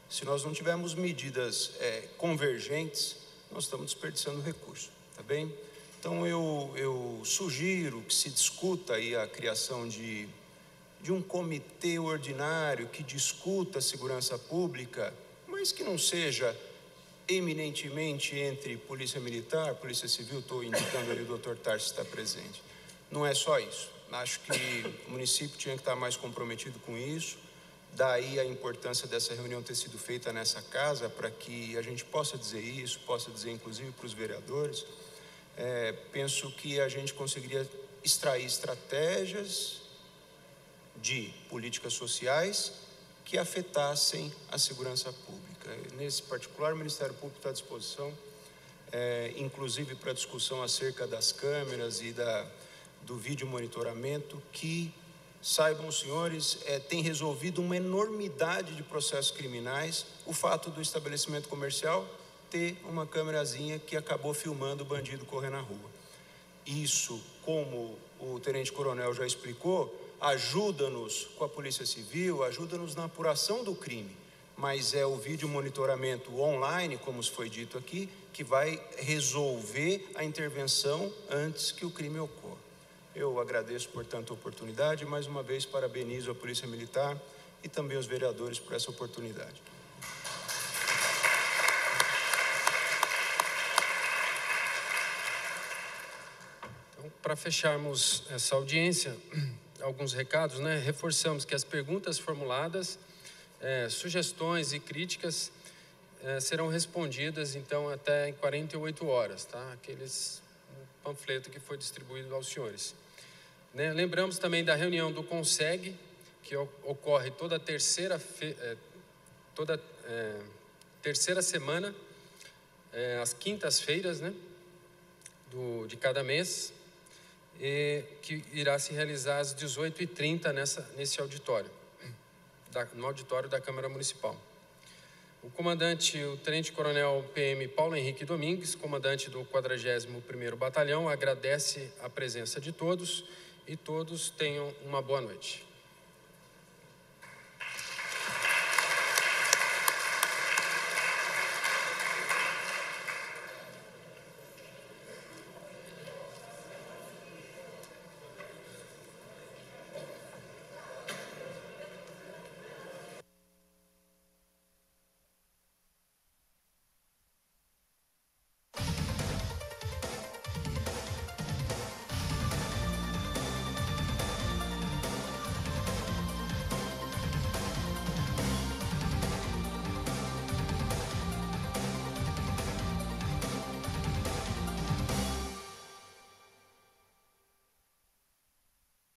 Speaker 11: se nós não tivermos medidas convergentes, nós estamos desperdiçando recurso, tá bem? Então, eu sugiro que se discuta aí a criação de um comitê ordinário que discuta a segurança pública, mas que não seja eminentemente entre Polícia Militar, Polícia Civil. Estou indicando ali o Dr. Tarso está presente. Não é só isso. Acho que o município tinha que estar mais comprometido com isso. Daí a importância dessa reunião ter sido feita nessa casa, para que a gente possa dizer isso, possa dizer inclusive para os vereadores. Penso que a gente conseguiria extrair estratégias de políticas sociais que afetassem a segurança pública. Nesse particular, o Ministério Público está à disposição, inclusive para discussão acerca das câmeras e do vídeo monitoramento, que, saibam os senhores, tem resolvido uma enormidade de processos criminais o fato do estabelecimento comercial ter uma câmerazinha que acabou filmando o bandido correr na rua. Isso, como o tenente-coronel já explicou, ajuda-nos com a Polícia Civil, ajuda-nos na apuração do crime, mas é o vídeo monitoramento online, como foi dito aqui, que vai resolver a intervenção antes que o crime ocorra. Eu agradeço, portanto, a oportunidade e, mais uma vez, parabenizo a Polícia Militar e também os vereadores por essa oportunidade.
Speaker 1: Então, para fecharmos essa audiência, alguns recados, né? Reforçamos que as perguntas formuladas, sugestões e críticas serão respondidas, então, até em 48 horas, tá? Aqueles panfleto que foi distribuído aos senhores. Né? Lembramos também da reunião do CONSEG, que ocorre toda terceira semana, às quintas-feiras, né? De cada mês, que irá se realizar às 18h30 nesse auditório, no auditório da Câmara Municipal. O tenente-coronel PM Paulo Henrique Domingues, comandante do 41º Batalhão, agradece a presença de todos e todos tenham uma boa noite.